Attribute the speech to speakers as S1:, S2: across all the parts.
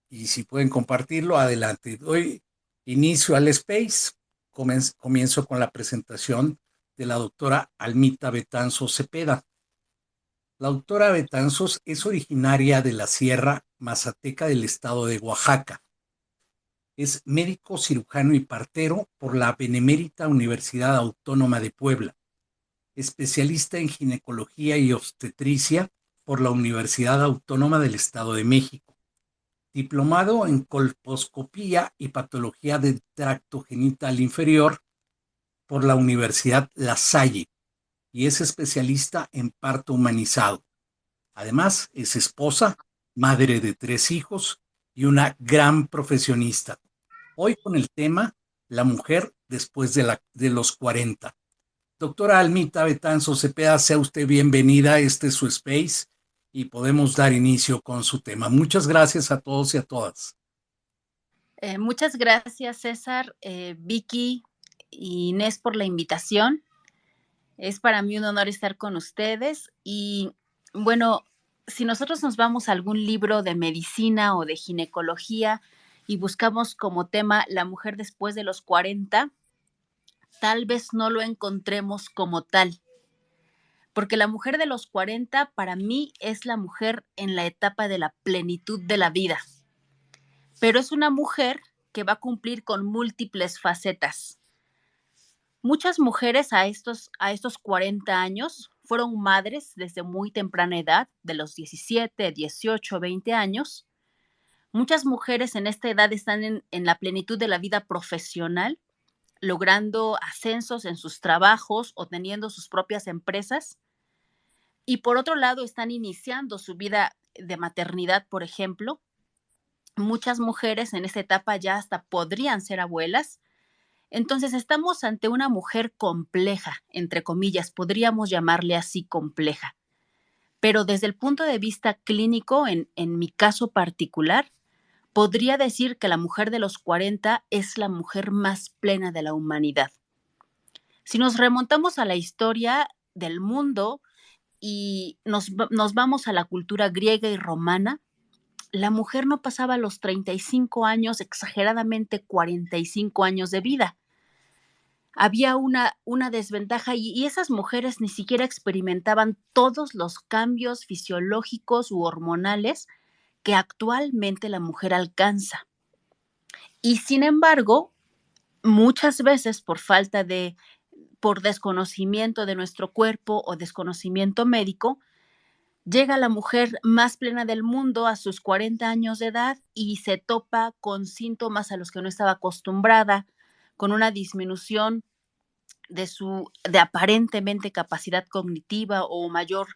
S1: y si pueden compartirlo, adelante. Doy inicio al space. Comienzo con la presentación de la doctora Almita Betanzos Cepeda. La doctora Betanzos es originaria de la Sierra Mazateca del estado de Oaxaca. Es médico cirujano y partero por la Benemérita Universidad Autónoma de Puebla, especialista en ginecología y obstetricia por la Universidad Autónoma del Estado de México, diplomado en colposcopía y patología del tracto genital inferior por la Universidad La Salle y es especialista en parto humanizado. Además, es esposa, madre de 3 hijos y una gran profesionista. Hoy con el tema La mujer después de los 40. Doctora Almita Betanzos Cepeda, sea usted bienvenida. Este es su space y podemos dar inicio con su tema. Muchas gracias a todos y a todas.
S2: Muchas gracias, César, Vicky y Inés por la invitación. Es para mí un honor estar con ustedes. Y bueno, si nosotros nos vamos a algún libro de medicina o de ginecología y buscamos como tema la mujer después de los 40, tal vez no lo encontremos como tal. Porque la mujer de los 40 para mí es la mujer en la etapa de la plenitud de la vida. Pero es una mujer que va a cumplir con múltiples facetas. Muchas mujeres a estos 40 años fueron madres desde muy temprana edad, de los 17, 18, 20 años. Muchas mujeres en esta edad están en la plenitud de la vida profesional, logrando ascensos en sus trabajos o teniendo sus propias empresas. Y por otro lado, están iniciando su vida de maternidad, por ejemplo. Muchas mujeres en esta etapa ya hasta podrían ser abuelas. Entonces estamos ante una mujer compleja, entre comillas, podríamos llamarle así compleja. Pero desde el punto de vista clínico, en mi caso particular, podría decir que la mujer de los 40 es la mujer más plena de la humanidad. Si nos remontamos a la historia del mundo y nos vamos a la cultura griega y romana, la mujer no pasaba los 35 años, exageradamente 45 años de vida. Había una desventaja y esas mujeres ni siquiera experimentaban todos los cambios fisiológicos u hormonales que actualmente la mujer alcanza. Y sin embargo, muchas veces por desconocimiento de nuestro cuerpo o desconocimiento médico, llega la mujer más plena del mundo a sus 40 años de edad y se topa con síntomas a los que no estaba acostumbrada, con una disminución de aparentemente capacidad cognitiva o mayor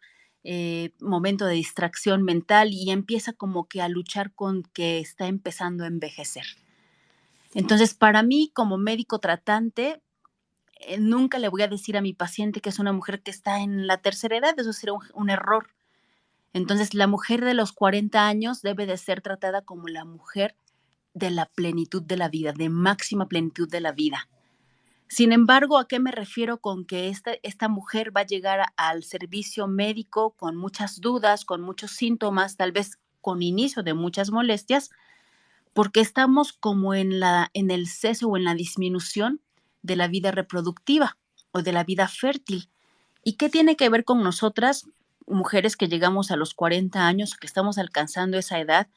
S2: momento de distracción mental y empieza como que a luchar con que está empezando a envejecer. Entonces, para mí, como médico tratante, nunca le voy a decir a mi paciente que es una mujer que está en la tercera edad, eso sería un error. Entonces, la mujer de los 40 años debe de ser tratada como la mujer de la plenitud de la vida, de máxima plenitud de la vida. Sin embargo, ¿a qué me refiero con que esta mujer va a llegar al servicio médico con muchas dudas, con muchos síntomas, tal vez con inicio de muchas molestias? Porque estamos como en el cese o en la disminución de la vida reproductiva o de la vida fértil. ¿Y qué tiene que ver con nosotras, mujeres que llegamos a los 40 años, que estamos alcanzando esa edad?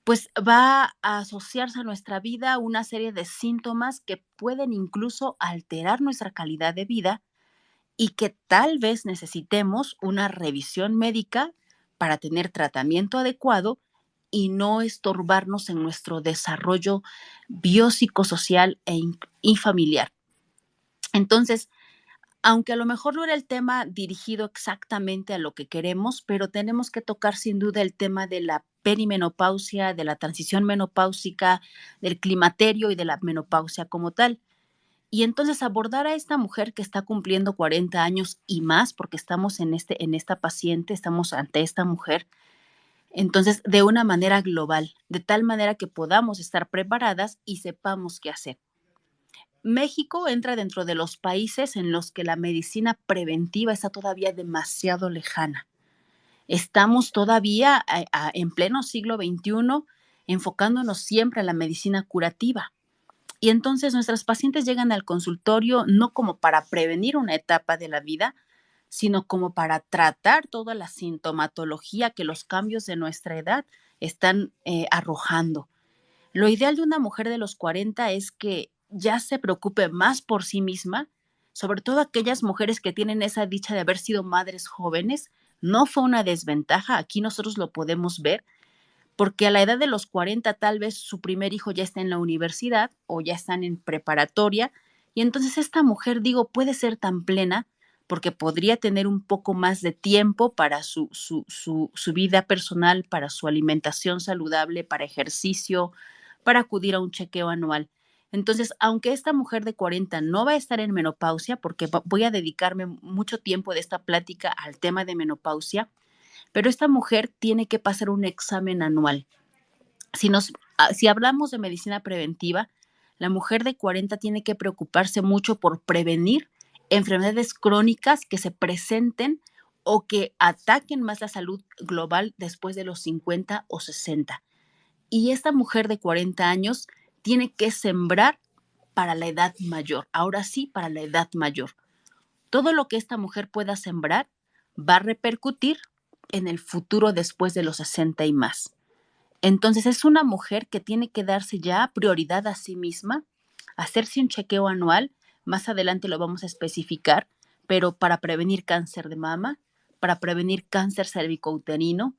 S2: Pues va a asociarse a nuestra vida una serie de síntomas que pueden incluso alterar nuestra calidad de vida y que tal vez necesitemos una revisión médica para tener tratamiento adecuado y no estorbarnos en nuestro desarrollo biopsicosocial y familiar. Entonces, aunque a lo mejor no era el tema dirigido exactamente a lo que queremos, pero tenemos que tocar sin duda el tema de la perimenopausia, de la transición menopáusica, del climaterio y de la menopausia como tal. Y entonces abordar a esta mujer que está cumpliendo 40 años y más, porque estamos en esta paciente, estamos ante esta mujer, entonces de una manera global, de tal manera que podamos estar preparadas y sepamos qué hacer. México entra dentro de los países en los que la medicina preventiva está todavía demasiado lejana. Estamos todavía en pleno siglo XXI enfocándonos siempre a la medicina curativa. Y entonces nuestras pacientes llegan al consultorio no como para prevenir una etapa de la vida, sino como para tratar toda la sintomatología que los cambios de nuestra edad están arrojando. Lo ideal de una mujer de los 40 es que ya se preocupe más por sí misma, sobre todo aquellas mujeres que tienen esa dicha de haber sido madres jóvenes. No fue una desventaja, aquí nosotros lo podemos ver, porque a la edad de los 40 tal vez su primer hijo ya está en la universidad o ya están en preparatoria, y entonces esta mujer, digo, puede ser tan plena porque podría tener un poco más de tiempo para su vida personal, para su alimentación saludable, para ejercicio, para acudir a un chequeo anual. Entonces, aunque esta mujer de 40 no va a estar en menopausia, porque voy a dedicarme mucho tiempo de esta plática al tema de menopausia, pero esta mujer tiene que pasar un examen anual. Si hablamos de medicina preventiva, la mujer de 40 tiene que preocuparse mucho por prevenir enfermedades crónicas que se presenten o que ataquen más la salud global después de los 50 o 60. Y esta mujer de 40 años tiene que sembrar para la edad mayor, ahora sí, para la edad mayor. Todo lo que esta mujer pueda sembrar va a repercutir en el futuro después de los 60 y más. Entonces es una mujer que tiene que darse ya prioridad a sí misma, hacerse un chequeo anual, más adelante lo vamos a especificar, pero para prevenir cáncer de mama, para prevenir cáncer cervicouterino,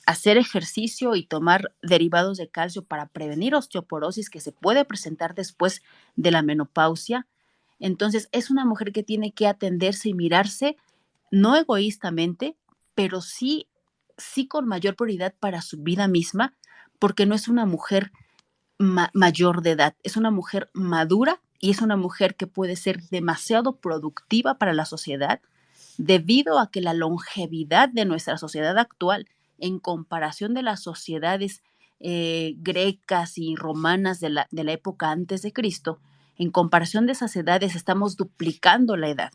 S2: hacer ejercicio y tomar derivados de calcio para prevenir osteoporosis que se puede presentar después de la menopausia. Entonces es una mujer que tiene que atenderse y mirarse, no egoístamente, pero sí con mayor prioridad para su vida misma, porque no es una mujer mayor de edad, es una mujer madura y es una mujer que puede ser demasiado productiva para la sociedad debido a que la longevidad de nuestra sociedad actual en comparación de las sociedades grecas y romanas de la época antes de Cristo, en comparación de esas edades estamos duplicando la edad.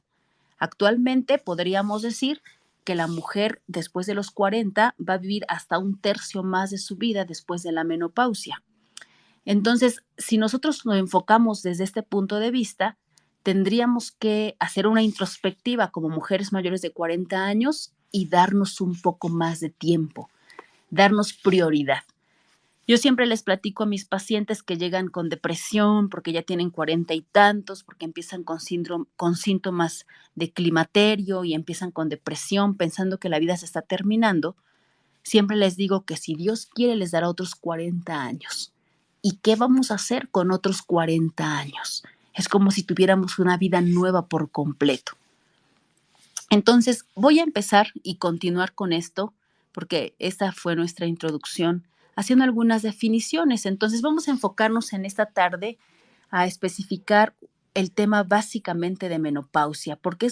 S2: Actualmente podríamos decir que la mujer después de los 40 va a vivir hasta un tercio más de su vida después de la menopausia. Entonces, si nosotros nos enfocamos desde este punto de vista, tendríamos que hacer una introspectiva como mujeres mayores de 40 años y darnos un poco más de tiempo, darnos prioridad. Yo siempre les platico a mis pacientes que llegan con depresión porque ya tienen 40 y tantos, porque empiezan con síntomas de climaterio y empiezan con depresión pensando que la vida se está terminando. Siempre les digo que si Dios quiere les dará otros 40 años. ¿Y qué vamos a hacer con otros 40 años? Es como si tuviéramos una vida nueva por completo. Entonces, voy a empezar y continuar con esto, porque esta fue nuestra introducción, haciendo algunas definiciones. Entonces, vamos a enfocarnos en esta tarde a especificar el tema básicamente de menopausia, porque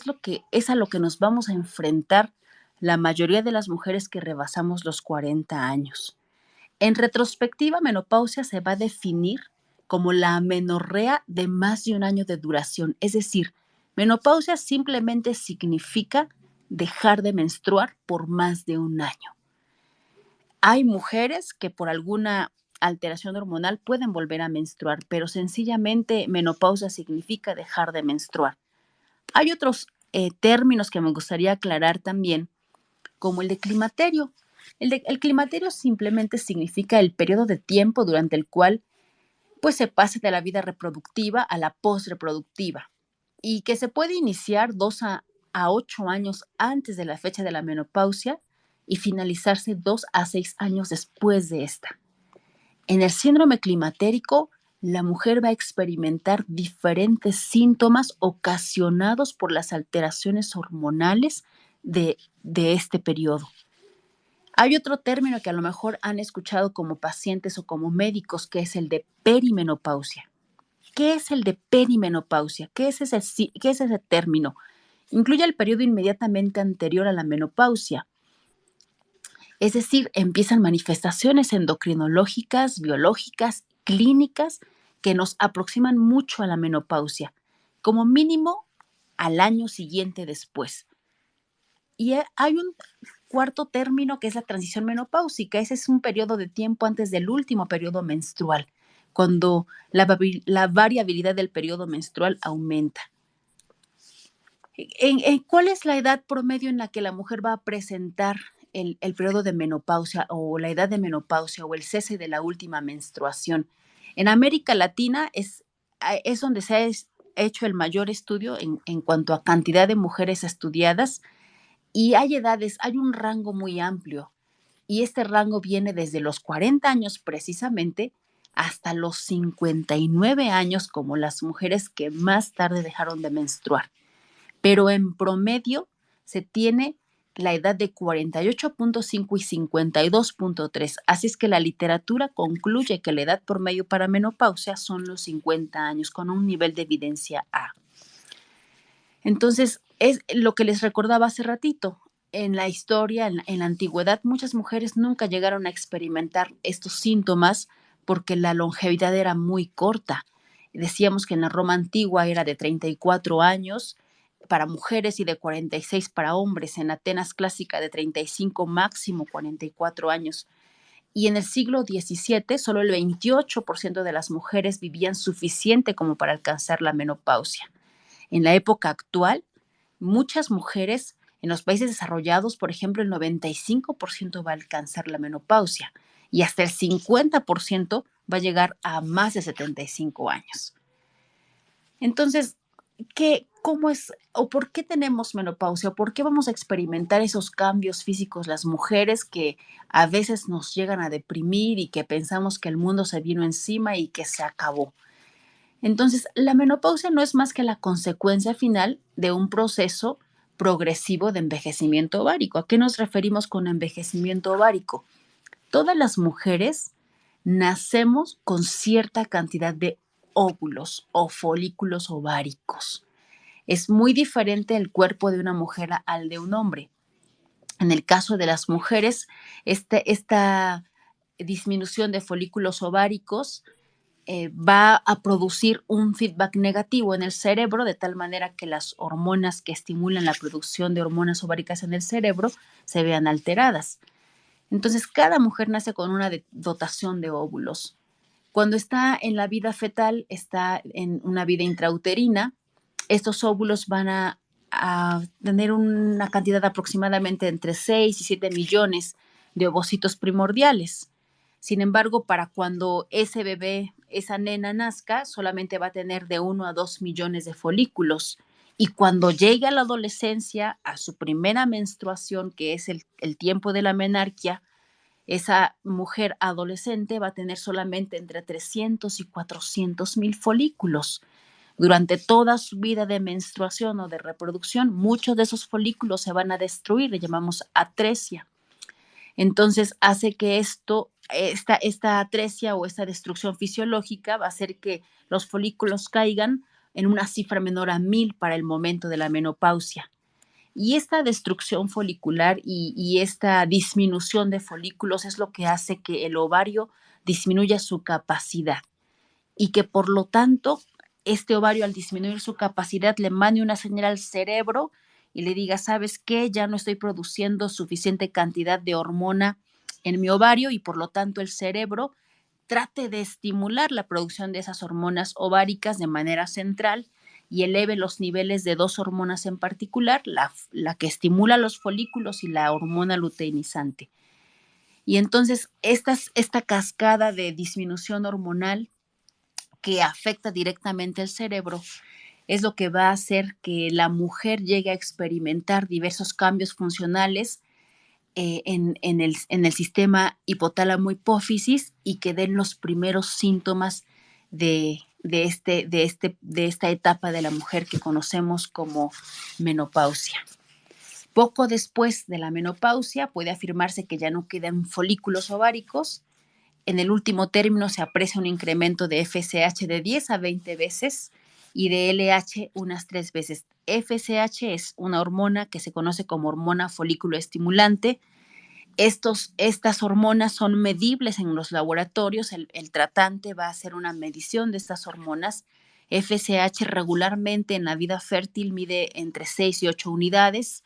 S2: es a lo que nos vamos a enfrentar la mayoría de las mujeres que rebasamos los 40 años. En retrospectiva, menopausia se va a definir como la amenorrea de más de un año de duración. Es decir, menopausia simplemente significa dejar de menstruar por más de un año. Hay mujeres que por alguna alteración hormonal pueden volver a menstruar, pero sencillamente menopausia significa dejar de menstruar. Hay otros términos que me gustaría aclarar también, como el de climaterio. El climaterio simplemente significa el periodo de tiempo durante el cual pues, se pasa de la vida reproductiva a la postreproductiva y que se puede iniciar 2 a 8 años antes de la fecha de la menopausia y finalizarse 2 a 6 años después de esta. En el síndrome climatérico, la mujer va a experimentar diferentes síntomas ocasionados por las alteraciones hormonales de este periodo. Hay otro término que a lo mejor han escuchado como pacientes o como médicos, que es el de perimenopausia. ¿Qué es el de perimenopausia? ¿Qué es ese término? Incluye el periodo inmediatamente anterior a la menopausia. Es decir, empiezan manifestaciones endocrinológicas, biológicas, clínicas que nos aproximan mucho a la menopausia, como mínimo al año siguiente después. Y hay un cuarto término, que es la transición menopáusica. Ese es un periodo de tiempo antes del último periodo menstrual, cuando la variabilidad del periodo menstrual aumenta. ¿Cuál es la edad promedio en la que la mujer va a presentar el periodo de menopausia o la edad de menopausia o el cese de la última menstruación? En América Latina es donde se ha hecho el mayor estudio en cuanto a cantidad de mujeres estudiadas, y hay edades, hay un rango muy amplio, y este rango viene desde los 40 años precisamente hasta los 59 años, como las mujeres que más tarde dejaron de menstruar. Pero en promedio se tiene la edad de 48.5 y 52.3. Así es que la literatura concluye que la edad promedio para menopausia son los 50 años, con un nivel de evidencia A. Entonces, es lo que les recordaba hace ratito. En la historia, en la antigüedad, muchas mujeres nunca llegaron a experimentar estos síntomas porque la longevidad era muy corta. Decíamos que en la Roma antigua era de 34 años para mujeres y de 46 para hombres. En Atenas clásica de 35, máximo 44 años. Y en el siglo XVII, solo el 28% de las mujeres vivían suficiente como para alcanzar la menopausia. En la época actual, muchas mujeres en los países desarrollados, por ejemplo, el 95% va a alcanzar la menopausia y hasta el 50% va a llegar a más de 75 años. Entonces, ¿cómo es o por qué tenemos menopausia? ¿Por qué vamos a experimentar esos cambios físicos las mujeres que a veces nos llegan a deprimir y que pensamos que el mundo se vino encima y que se acabó? Entonces, la menopausia no es más que la consecuencia final de un proceso progresivo de envejecimiento ovárico. ¿A qué nos referimos con envejecimiento ovárico? Todas las mujeres nacemos con cierta cantidad de óvulos o folículos ováricos. Es muy diferente el cuerpo de una mujer al de un hombre. En el caso de las mujeres, esta disminución de folículos ováricos va a producir un feedback negativo en el cerebro, de tal manera que las hormonas que estimulan la producción de hormonas ováricas en el cerebro se vean alteradas. Entonces, cada mujer nace con una dotación de óvulos. Cuando está en la vida fetal, está en una vida intrauterina, estos óvulos van a tener una cantidad aproximadamente entre 6 y 7 millones de ovocitos primordiales. Sin embargo, para cuando ese bebé, esa nena nazca, solamente va a tener de 1 a 2 millones de folículos. Y cuando llegue a la adolescencia, a su primera menstruación, que es el tiempo de la menarquia, esa mujer adolescente va a tener solamente entre 300 y 400 mil folículos. Durante toda su vida de menstruación o de reproducción, muchos de esos folículos se van a destruir, le llamamos atresia. Entonces hace que esta atresia o esta destrucción fisiológica va a hacer que los folículos caigan en una cifra menor a 1000 para el momento de la menopausia. Y esta destrucción folicular y esta disminución de folículos es lo que hace que el ovario disminuya su capacidad y que por lo tanto este ovario, al disminuir su capacidad, le mande una señal al cerebro y le diga, ¿sabes qué? Ya no estoy produciendo suficiente cantidad de hormona en mi ovario, y por lo tanto el cerebro trate de estimular la producción de esas hormonas ováricas de manera central y eleve los niveles de dos hormonas en particular, la que estimula los folículos y la hormona luteinizante. Y entonces esta cascada de disminución hormonal que afecta directamente el cerebro es lo que va a hacer que la mujer llegue a experimentar diversos cambios funcionales en el sistema hipotálamo-hipófisis, y que den los primeros síntomas de esta etapa de la mujer que conocemos como menopausia. Poco después de la menopausia puede afirmarse que ya no quedan folículos ováricos. En el último término se aprecia un incremento de FSH de 10 a 20 veces y de LH unas 3 veces. FSH es una hormona que se conoce como hormona folículo estimulante. Estas hormonas son medibles en los laboratorios. El tratante va a hacer una medición de estas hormonas. FSH regularmente en la vida fértil mide entre 6 y 8 unidades.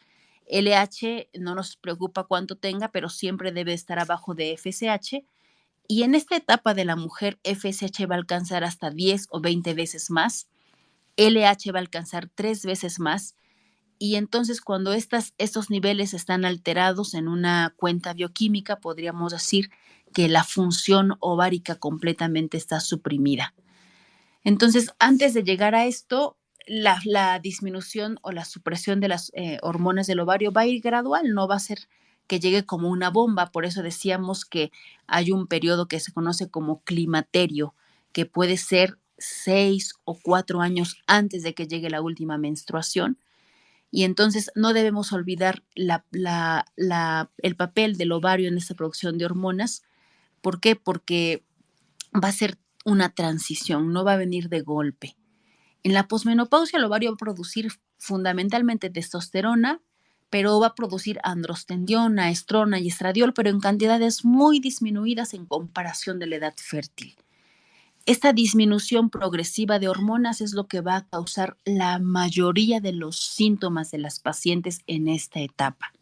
S2: LH no nos preocupa cuánto tenga, pero siempre debe estar abajo de FSH. Y en esta etapa de la mujer, FSH va a alcanzar hasta 10 o 20 veces más, LH va a alcanzar 3 veces más. Y entonces cuando estos niveles están alterados en una cuenta bioquímica, podríamos decir que la función ovárica completamente está suprimida. Entonces, antes de llegar a esto, la disminución o la supresión de las hormonas del ovario va a ir gradual, no va a ser que llegue como una bomba. Por eso decíamos que hay un periodo que se conoce como climaterio, que puede ser 6 o 4 años antes de que llegue la última menstruación. Y entonces no debemos olvidar el papel del ovario en esta producción de hormonas. ¿Por qué? Porque va a ser una transición, no va a venir de golpe. En la posmenopausia el ovario va a producir fundamentalmente testosterona, pero va a producir androstendiona, estrona y estradiol, pero en cantidades muy disminuidas en comparación de la edad fértil. Esta disminución progresiva de hormonas es lo que va a causar la mayoría de los síntomas de las pacientes en esta etapa.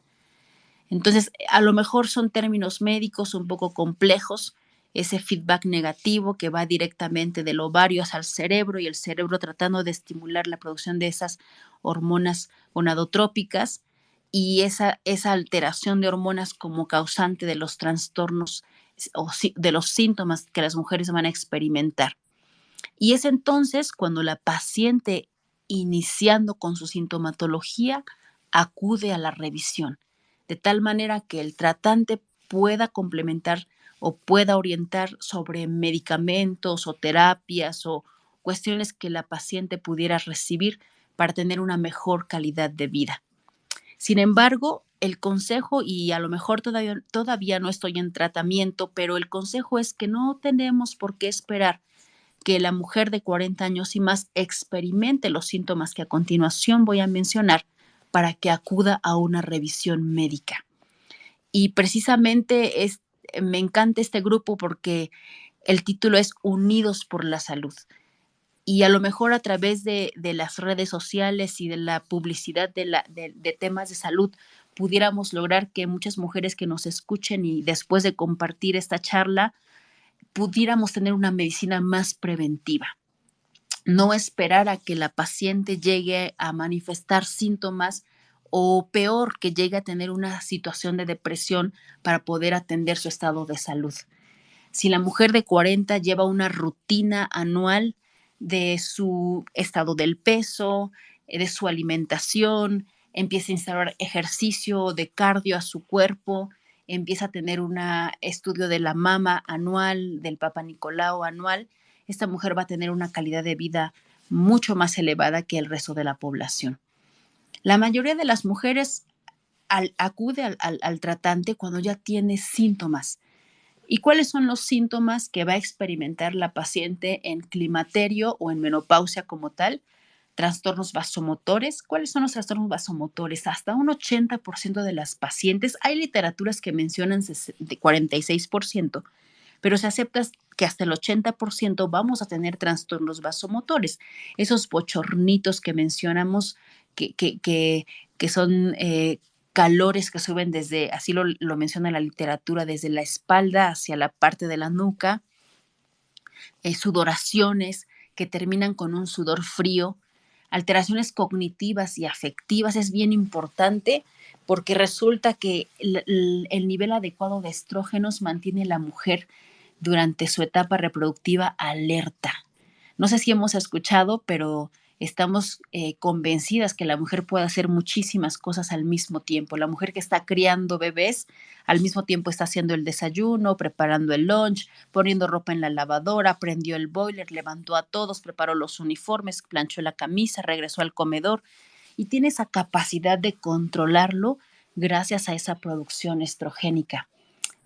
S2: Entonces, a lo mejor son términos médicos un poco complejos, ese feedback negativo que va directamente del ovario hacia el cerebro y el cerebro tratando de estimular la producción de esas hormonas gonadotrópicas y esa alteración de hormonas como causante de los trastornos o de los síntomas que las mujeres van a experimentar. Y es entonces cuando la paciente, iniciando con su sintomatología, acude a la revisión, de tal manera que el tratante pueda complementar o pueda orientar sobre medicamentos o terapias o cuestiones que la paciente pudiera recibir para tener una mejor calidad de vida. Sin embargo, el consejo, y a lo mejor todavía no estoy en tratamiento, pero el consejo es que no tenemos por qué esperar que la mujer de 40 años y más experimente los síntomas que a continuación voy a mencionar para que acuda a una revisión médica. Y precisamente me encanta este grupo porque el título es Unidos por la Salud. Y a lo mejor a través de las redes sociales y de la publicidad de temas de salud pudiéramos lograr que muchas mujeres que nos escuchen y después de compartir esta charla pudiéramos tener una medicina más preventiva. No esperar a que la paciente llegue a manifestar síntomas o peor, que llegue a tener una situación de depresión para poder atender su estado de salud. Si la mujer de 40 lleva una rutina anual de su estado del peso, de su alimentación, empieza a instalar ejercicio de cardio a su cuerpo, empieza a tener un estudio de la mama anual, del Papa Nicolau anual, esta mujer va a tener una calidad de vida mucho más elevada que el resto de la población. La mayoría de las mujeres acude al tratante cuando ya tiene síntomas. ¿Y cuáles son los síntomas que va a experimentar la paciente en climaterio o en menopausia como tal? Trastornos vasomotores. ¿Cuáles son los trastornos vasomotores? Hasta un 80% de las pacientes, hay literaturas que mencionan de 46%, pero se acepta que hasta el 80% vamos a tener trastornos vasomotores. Esos bochornitos que mencionamos, que son calores que suben desde, así lo menciona la literatura, desde la espalda hacia la parte de la nuca, sudoraciones que terminan con un sudor frío, alteraciones cognitivas y afectivas. Es bien importante porque resulta que el nivel adecuado de estrógenos mantiene a la mujer durante su etapa reproductiva alerta. No sé si hemos escuchado, pero estamos convencidas que la mujer puede hacer muchísimas cosas al mismo tiempo. La mujer que está criando bebés, al mismo tiempo está haciendo el desayuno, preparando el lunch, poniendo ropa en la lavadora, prendió el boiler, levantó a todos, preparó los uniformes, planchó la camisa, regresó al comedor y tiene esa capacidad de controlarlo gracias a esa producción estrogénica.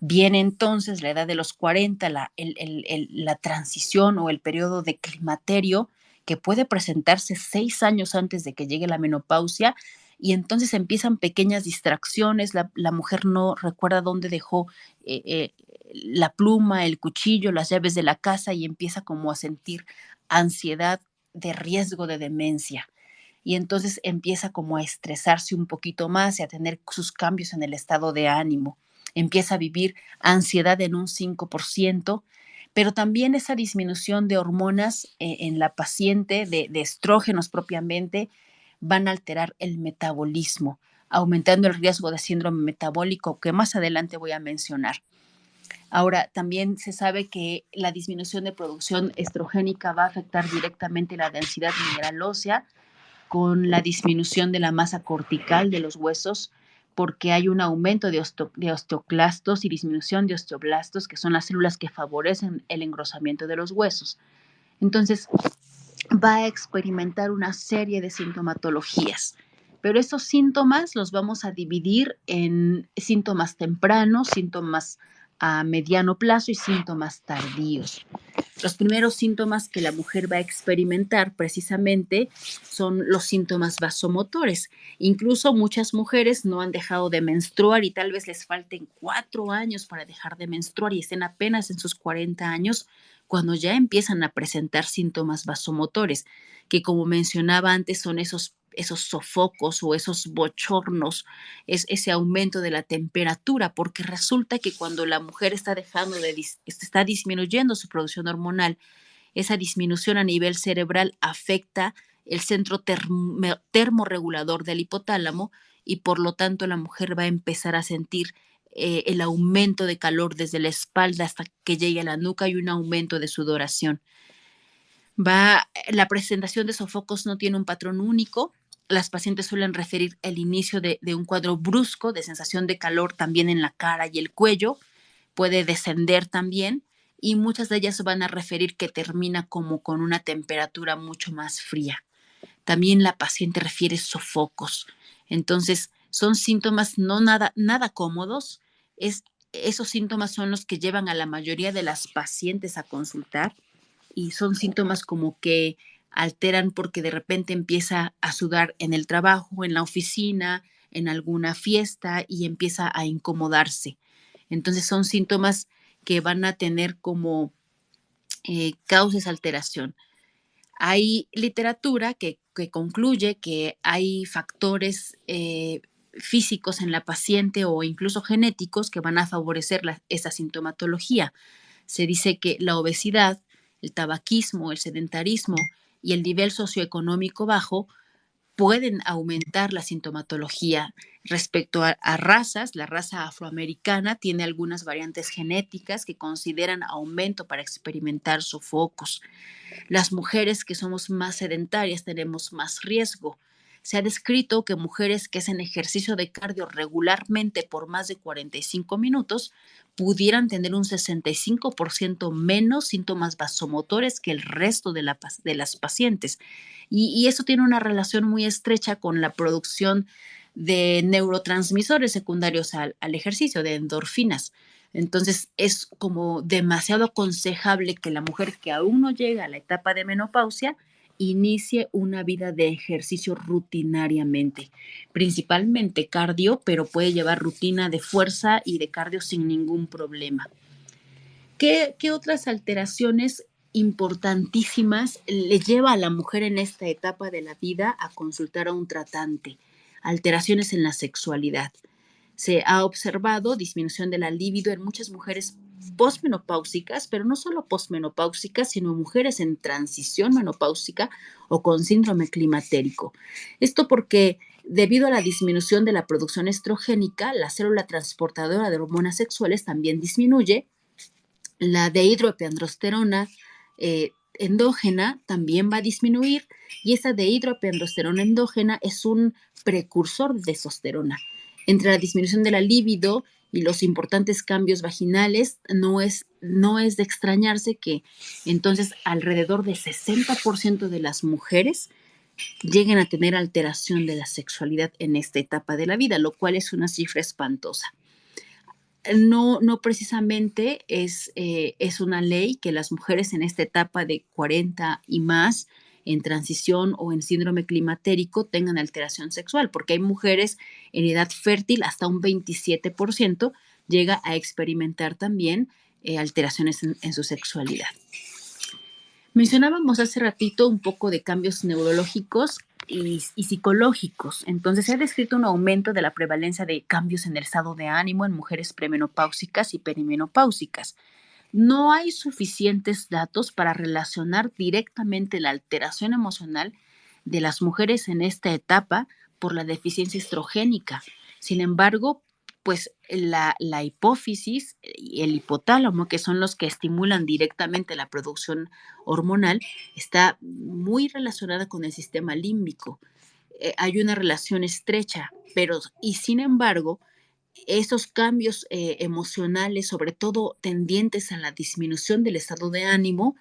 S2: Viene entonces la edad de los 40, la transición o el periodo de climaterio que puede presentarse 6 años antes de que llegue la menopausia y entonces empiezan pequeñas distracciones, la mujer no recuerda dónde dejó la pluma, el cuchillo, las llaves de la casa y empieza como a sentir ansiedad de riesgo de demencia. y entonces empieza como a estresarse un poquito más y a tener sus cambios en el estado de ánimo. Empieza a vivir ansiedad en un 5%, pero también esa disminución de hormonas en la paciente, de estrógenos propiamente, van a alterar el metabolismo, aumentando el riesgo de síndrome metabólico que más adelante voy a mencionar. Ahora, también se sabe que la disminución de producción estrogénica va a afectar directamente la densidad mineral ósea con la disminución de la masa cortical de los huesos, porque hay un aumento de osteoclastos y disminución de osteoblastos, que son las células que favorecen el engrosamiento de los huesos. Entonces, va a experimentar una serie de sintomatologías. Pero esos síntomas los vamos a dividir en síntomas tempranos, síntomas a mediano plazo y síntomas tardíos. Los primeros síntomas que la mujer va a experimentar precisamente son los síntomas vasomotores. Incluso muchas mujeres no han dejado de menstruar y tal vez les falten 4 años para dejar de menstruar y estén apenas en sus 40 años cuando ya empiezan a presentar síntomas vasomotores, que como mencionaba antes son esos sofocos o esos bochornos, es ese aumento de la temperatura, porque resulta que cuando la mujer está disminuyendo su producción hormonal, esa disminución a nivel cerebral afecta el centro termorregulador del hipotálamo y por lo tanto la mujer va a empezar a sentir el aumento de calor desde la espalda hasta que llegue a la nuca y un aumento de sudoración. La presentación de sofocos no tiene un patrón único. Las pacientes suelen referir el inicio de un cuadro brusco de sensación de calor también en la cara y el cuello. Puede descender también y muchas de ellas van a referir que termina como con una temperatura mucho más fría. También la paciente refiere sofocos. Entonces, son síntomas no nada cómodos. Esos síntomas son los que llevan a la mayoría de las pacientes a consultar y son síntomas como que alteran porque de repente empieza a sudar en el trabajo, en la oficina, en alguna fiesta y empieza a incomodarse. Entonces son síntomas que van a tener como causas alteración. Hay literatura que concluye que hay factores físicos en la paciente o incluso genéticos que van a favorecer esa sintomatología. Se dice que la obesidad, el tabaquismo, el sedentarismo y el nivel socioeconómico bajo pueden aumentar la sintomatología. Respecto a razas, la raza afroamericana tiene algunas variantes genéticas que consideran aumento para experimentar sofocos. Las mujeres que somos más sedentarias tenemos más riesgo. Se ha descrito que mujeres que hacen ejercicio de cardio regularmente por más de 45 minutos pudieran tener un 65% menos síntomas vasomotores que el resto de las pacientes. Y eso tiene una relación muy estrecha con la producción de neurotransmisores secundarios al ejercicio, de endorfinas. Entonces es como demasiado aconsejable que la mujer que aún no llega a la etapa de menopausia inicie una vida de ejercicio rutinariamente, principalmente cardio, pero puede llevar rutina de fuerza y de cardio sin ningún problema. ¿Qué otras alteraciones importantísimas le lleva a la mujer en esta etapa de la vida a consultar a un tratante? Alteraciones en la sexualidad. Se ha observado disminución de la libido en muchas mujeres posmenopáusicas, pero no solo posmenopáusicas, sino mujeres en transición menopáusica o con síndrome climatérico. Esto porque debido a la disminución de la producción estrogénica, la célula transportadora de hormonas sexuales también disminuye. La dehidroepiandrosterona endógena también va a disminuir y esa dehidroepiandrosterona endógena es un precursor de testosterona. Entre la disminución de la libido y los importantes cambios vaginales, no es de extrañarse que entonces alrededor del 60% de las mujeres lleguen a tener alteración de la sexualidad en esta etapa de la vida, lo cual es una cifra espantosa. No precisamente es una ley que las mujeres en esta etapa de 40 y más en transición o en síndrome climatérico tengan alteración sexual, porque hay mujeres en edad fértil, hasta un 27% llega a experimentar también alteraciones en su sexualidad. Mencionábamos hace ratito un poco de cambios neurológicos y psicológicos. Entonces, se ha descrito un aumento de la prevalencia de cambios en el estado de ánimo en mujeres premenopáusicas y perimenopáusicas. No hay suficientes datos para relacionar directamente la alteración emocional de las mujeres en esta etapa por la deficiencia estrogénica. Sin embargo, pues la hipófisis y el hipotálamo, que son los que estimulan directamente la producción hormonal, está muy relacionada con el sistema límbico. Hay una relación estrecha, pero y sin embargo, esos cambios emocionales, sobre todo tendientes a la disminución del estado de ánimo,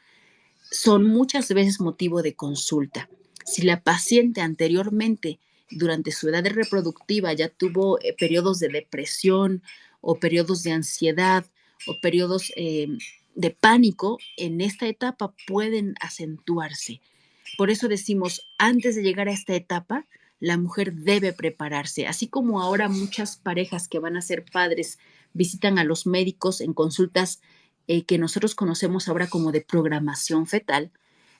S2: son muchas veces motivo de consulta. Si la paciente anteriormente, durante su edad reproductiva, ya tuvo periodos de depresión o periodos de ansiedad o periodos de pánico, en esta etapa pueden acentuarse. Por eso decimos, antes de llegar a esta etapa, la mujer debe prepararse, así como ahora muchas parejas que van a ser padres visitan a los médicos en consultas que nosotros conocemos ahora como de programación fetal.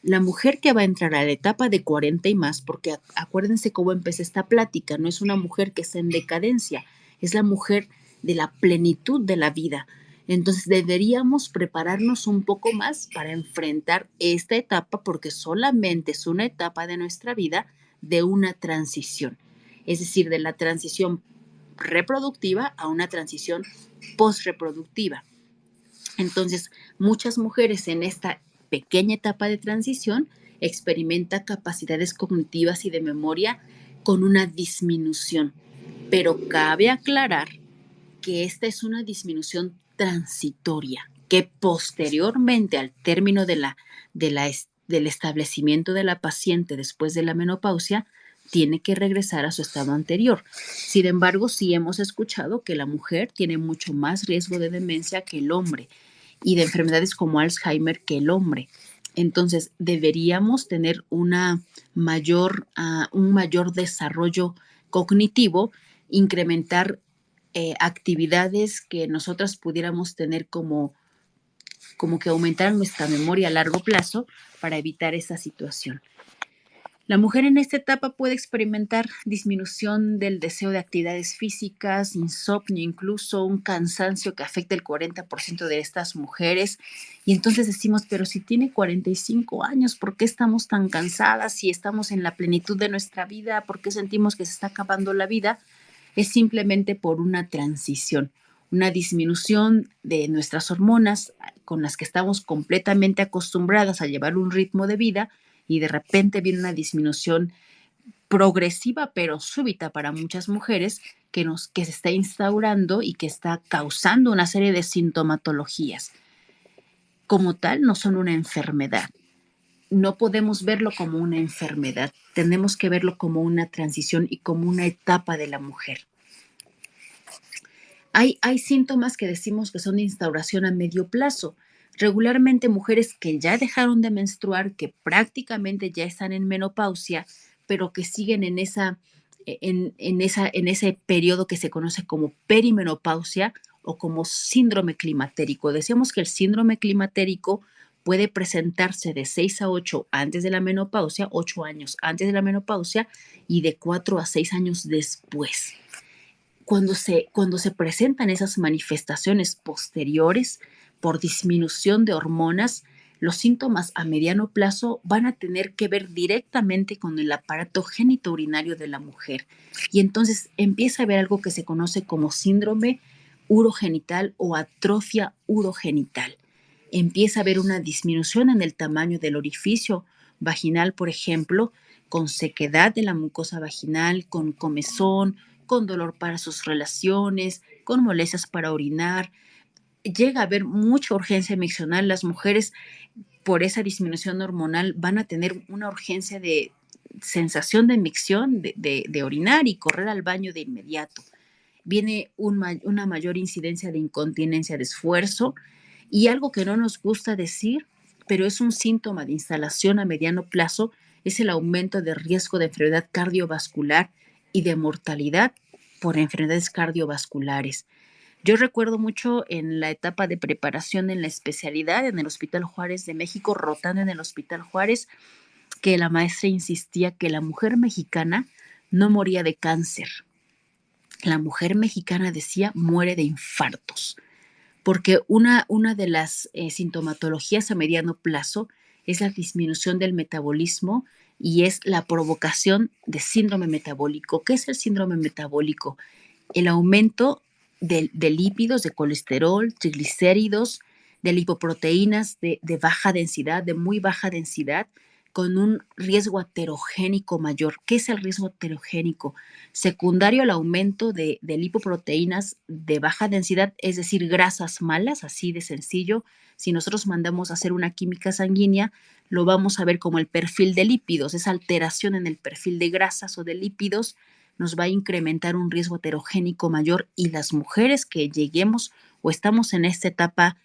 S2: La mujer que va a entrar a la etapa de 40 y más, porque acuérdense cómo empecé esta plática, no es una mujer que está en decadencia, es la mujer de la plenitud de la vida. Entonces deberíamos prepararnos un poco más para enfrentar esta etapa porque solamente es una etapa de nuestra vida de una transición, es decir, de la transición reproductiva a una transición postreproductiva. Entonces, muchas mujeres en esta pequeña etapa de transición experimentan capacidades cognitivas y de memoria con una disminución, pero cabe aclarar que esta es una disminución transitoria, que posteriormente al término del establecimiento de la paciente después de la menopausia, tiene que regresar a su estado anterior. Sin embargo, sí hemos escuchado que la mujer tiene mucho más riesgo de demencia que el hombre y de enfermedades como Alzheimer que el hombre. Entonces, deberíamos tener un mayor desarrollo cognitivo, incrementar actividades que nosotras pudiéramos tener como que aumentaran nuestra memoria a largo plazo para evitar esa situación. La mujer en esta etapa puede experimentar disminución del deseo de actividades físicas, insomnio, incluso un cansancio que afecta el 40% de estas mujeres. Y entonces decimos, pero si tiene 45 años, ¿por qué estamos tan cansadas? Si estamos en la plenitud de nuestra vida, ¿por qué sentimos que se está acabando la vida? Es simplemente por una transición, una disminución de nuestras hormonas con las que estamos completamente acostumbradas a llevar un ritmo de vida y de repente viene una disminución progresiva pero súbita para muchas mujeres que se está instaurando y que está causando una serie de sintomatologías. Como tal, no son una enfermedad. No podemos verlo como una enfermedad, tenemos que verlo como una transición y como una etapa de la mujer. Hay síntomas que decimos que son de instauración a medio plazo. Regularmente mujeres que ya dejaron de menstruar, que prácticamente ya están en menopausia, pero que siguen en ese periodo que se conoce como perimenopausia o como síndrome climatérico. Decíamos que el síndrome climatérico puede presentarse de 6 a 8 antes de la menopausia, 8 años antes de la menopausia y de 4 a 6 años después. Cuando se presentan esas manifestaciones posteriores por disminución de hormonas, los síntomas a mediano plazo van a tener que ver directamente con el aparato genitourinario de la mujer. Y entonces empieza a haber algo que se conoce como síndrome urogenital o atrofia urogenital. Empieza a haber una disminución en el tamaño del orificio vaginal, por ejemplo, con sequedad de la mucosa vaginal, con comezón, con dolor para sus relaciones, con molestias para orinar. Llega a haber mucha urgencia miccional. Las mujeres, por esa disminución hormonal, van a tener una urgencia de sensación de micción, de orinar y correr al baño de inmediato. Viene una mayor incidencia de incontinencia de esfuerzo y algo que no nos gusta decir, pero es un síntoma de instalación a mediano plazo, es el aumento de riesgo de enfermedad cardiovascular y de mortalidad por enfermedades cardiovasculares. Yo recuerdo mucho en la etapa de preparación en la especialidad en el Hospital Juárez de México, rotando en el Hospital Juárez, que la maestra insistía que la mujer mexicana no moría de cáncer. La mujer mexicana, decía, muere de infartos, porque una de las sintomatologías a mediano plazo es la disminución del metabolismo y es la provocación de síndrome metabólico. ¿Qué es el síndrome metabólico? El aumento de lípidos, de colesterol, triglicéridos, de lipoproteínas de baja densidad, de muy baja densidad, con un riesgo aterogénico mayor. ¿Qué es el riesgo aterogénico? Secundario al aumento de lipoproteínas de baja densidad, es decir, grasas malas, así de sencillo. Si nosotros mandamos a hacer una química sanguínea, lo vamos a ver como el perfil de lípidos, esa alteración en el perfil de grasas o de lípidos nos va a incrementar un riesgo heterogénico mayor, y las mujeres que lleguemos o estamos en esta etapa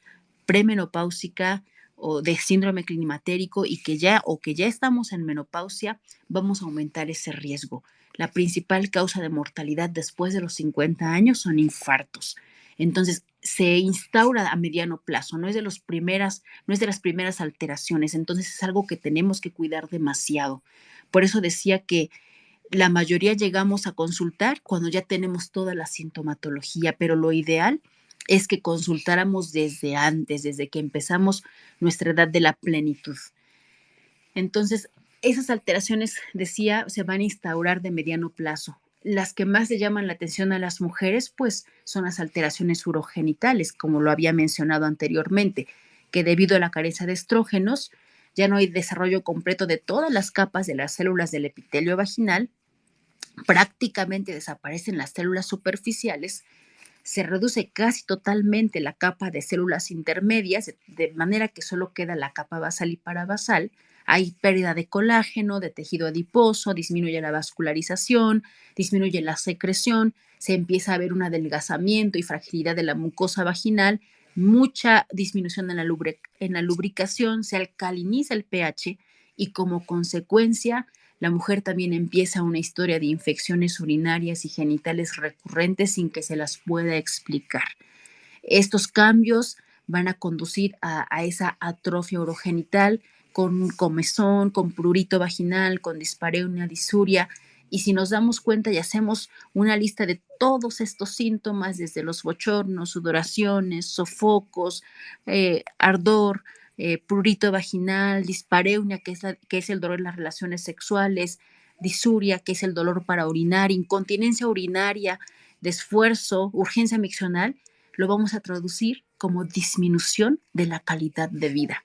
S2: premenopáusica o de síndrome climatérico y que ya estamos en menopausia, vamos a aumentar ese riesgo. La principal causa de mortalidad después de los 50 años son infartos. Entonces, se instaura a mediano plazo, no es de las primeras alteraciones, entonces es algo que tenemos que cuidar demasiado. Por eso decía que la mayoría llegamos a consultar cuando ya tenemos toda la sintomatología, pero lo ideal es que consultáramos desde antes, desde que empezamos nuestra edad de la plenitud. Entonces, esas alteraciones, decía, se van a instaurar de mediano plazo. Las que más le llaman la atención a las mujeres, pues, son las alteraciones urogenitales, como lo había mencionado anteriormente, que debido a la carencia de estrógenos, ya no hay desarrollo completo de todas las capas de las células del epitelio vaginal, prácticamente desaparecen las células superficiales, se reduce casi totalmente la capa de células intermedias, de manera que solo queda la capa basal y parabasal. Hay pérdida de colágeno, de tejido adiposo, disminuye la vascularización, disminuye la secreción, se empieza a ver un adelgazamiento y fragilidad de la mucosa vaginal, mucha disminución en la lubricación, se alcaliniza el pH y como consecuencia la mujer también empieza una historia de infecciones urinarias y genitales recurrentes sin que se las pueda explicar. Estos cambios van a conducir a esa atrofia urogenital con comezón, con prurito vaginal, con dispareunia, disuria. Y si nos damos cuenta y hacemos una lista de todos estos síntomas, desde los bochornos, sudoraciones, sofocos, ardor, prurito vaginal, dispareunia, que es el dolor en las relaciones sexuales, disuria, que es el dolor para orinar, incontinencia urinaria, de esfuerzo, urgencia miccional, lo vamos a traducir como disminución de la calidad de vida.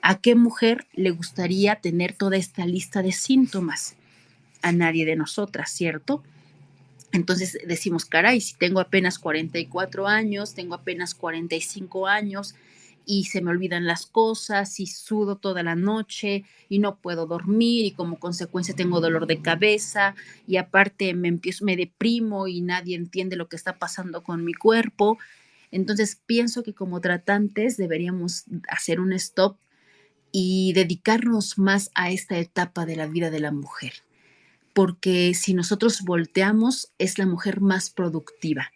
S2: ¿A qué mujer le gustaría tener toda esta lista de síntomas? A nadie de nosotras, ¿cierto? Entonces decimos, caray, si tengo apenas 44 años, tengo apenas 45 años y se me olvidan las cosas y sudo toda la noche y no puedo dormir y como consecuencia tengo dolor de cabeza y aparte me deprimo y nadie entiende lo que está pasando con mi cuerpo. Entonces pienso que como tratantes deberíamos hacer un stop y dedicarnos más a esta etapa de la vida de la mujer, porque si nosotros volteamos es la mujer más productiva,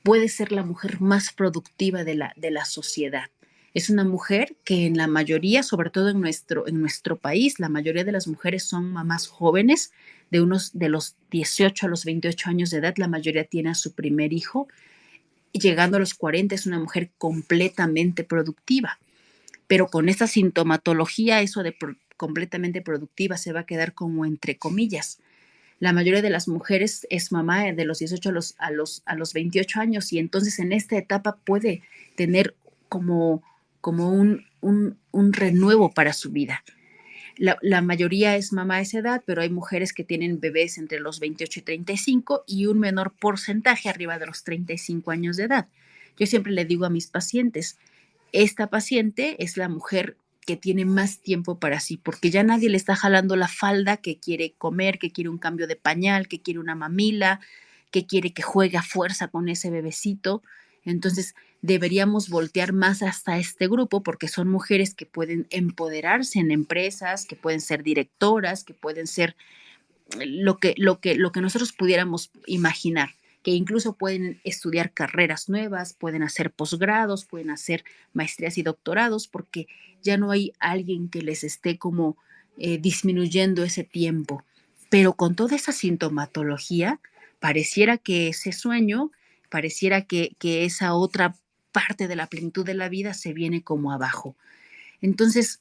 S2: puede ser la mujer más productiva de la sociedad. Es una mujer que en la mayoría, sobre todo en nuestro país, la mayoría de las mujeres son mamás jóvenes, de los 18 a los 28 años de edad, la mayoría tiene a su primer hijo, y llegando a los 40 es una mujer completamente productiva. Pero con esta sintomatología, eso de completamente productiva se va a quedar como entre comillas. La mayoría de las mujeres es mamá de los 18 a los 28 años y entonces en esta etapa puede tener como un renuevo para su vida. La mayoría es mamá a esa edad, pero hay mujeres que tienen bebés entre los 28 y 35 y un menor porcentaje arriba de los 35 años de edad. Yo siempre le digo a mis pacientes, esta paciente es la mujer que tiene más tiempo para sí, porque ya nadie le está jalando la falda, que quiere comer, que quiere un cambio de pañal, que quiere una mamila, que quiere que juegue a fuerza con ese bebecito. Entonces, deberíamos voltear más hasta este grupo porque son mujeres que pueden empoderarse en empresas, que pueden ser directoras, que pueden ser lo que nosotros pudiéramos imaginar, que incluso pueden estudiar carreras nuevas, pueden hacer posgrados, pueden hacer maestrías y doctorados, porque ya no hay alguien que les esté como disminuyendo ese tiempo. Pero con toda esa sintomatología, pareciera que ese sueño, pareciera que esa otra parte de la plenitud de la vida se viene como abajo. Entonces,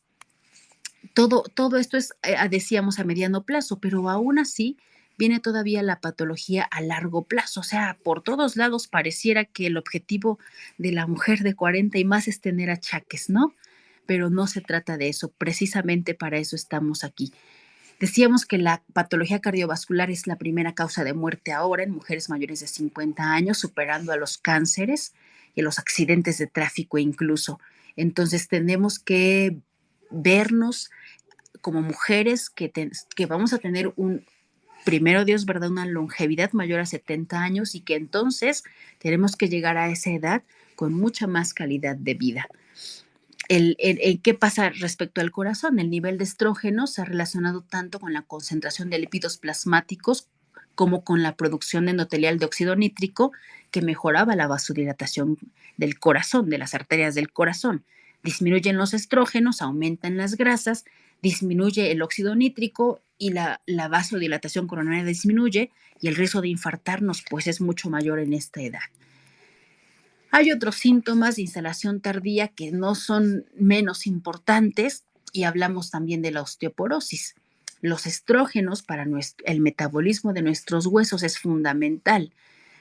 S2: todo esto es, decíamos, a mediano plazo, pero aún así viene todavía la patología a largo plazo. O sea, por todos lados pareciera que el objetivo de la mujer de 40 y más es tener achaques, ¿no? Pero no se trata de eso. Precisamente para eso estamos aquí. Decíamos que la patología cardiovascular es la primera causa de muerte ahora en mujeres mayores de 50 años, superando a los cánceres y a los accidentes de tráfico incluso. Entonces tenemos que vernos como mujeres que vamos a tener primero Dios, ¿verdad? Una longevidad mayor a 70 años y que entonces tenemos que llegar a esa edad con mucha más calidad de vida. ¿Qué pasa respecto al corazón? El nivel de estrógeno se ha relacionado tanto con la concentración de lípidos plasmáticos como con la producción endotelial de óxido nítrico, que mejoraba la vasodilatación del corazón, de las arterias del corazón. Disminuyen los estrógenos, aumentan las grasas, disminuye el óxido nítrico y la vasodilatación coronaria disminuye, y el riesgo de infartarnos pues es mucho mayor en esta edad. Hay otros síntomas de instalación tardía que no son menos importantes, y hablamos también de la osteoporosis. Los estrógenos para el metabolismo de nuestros huesos es fundamental.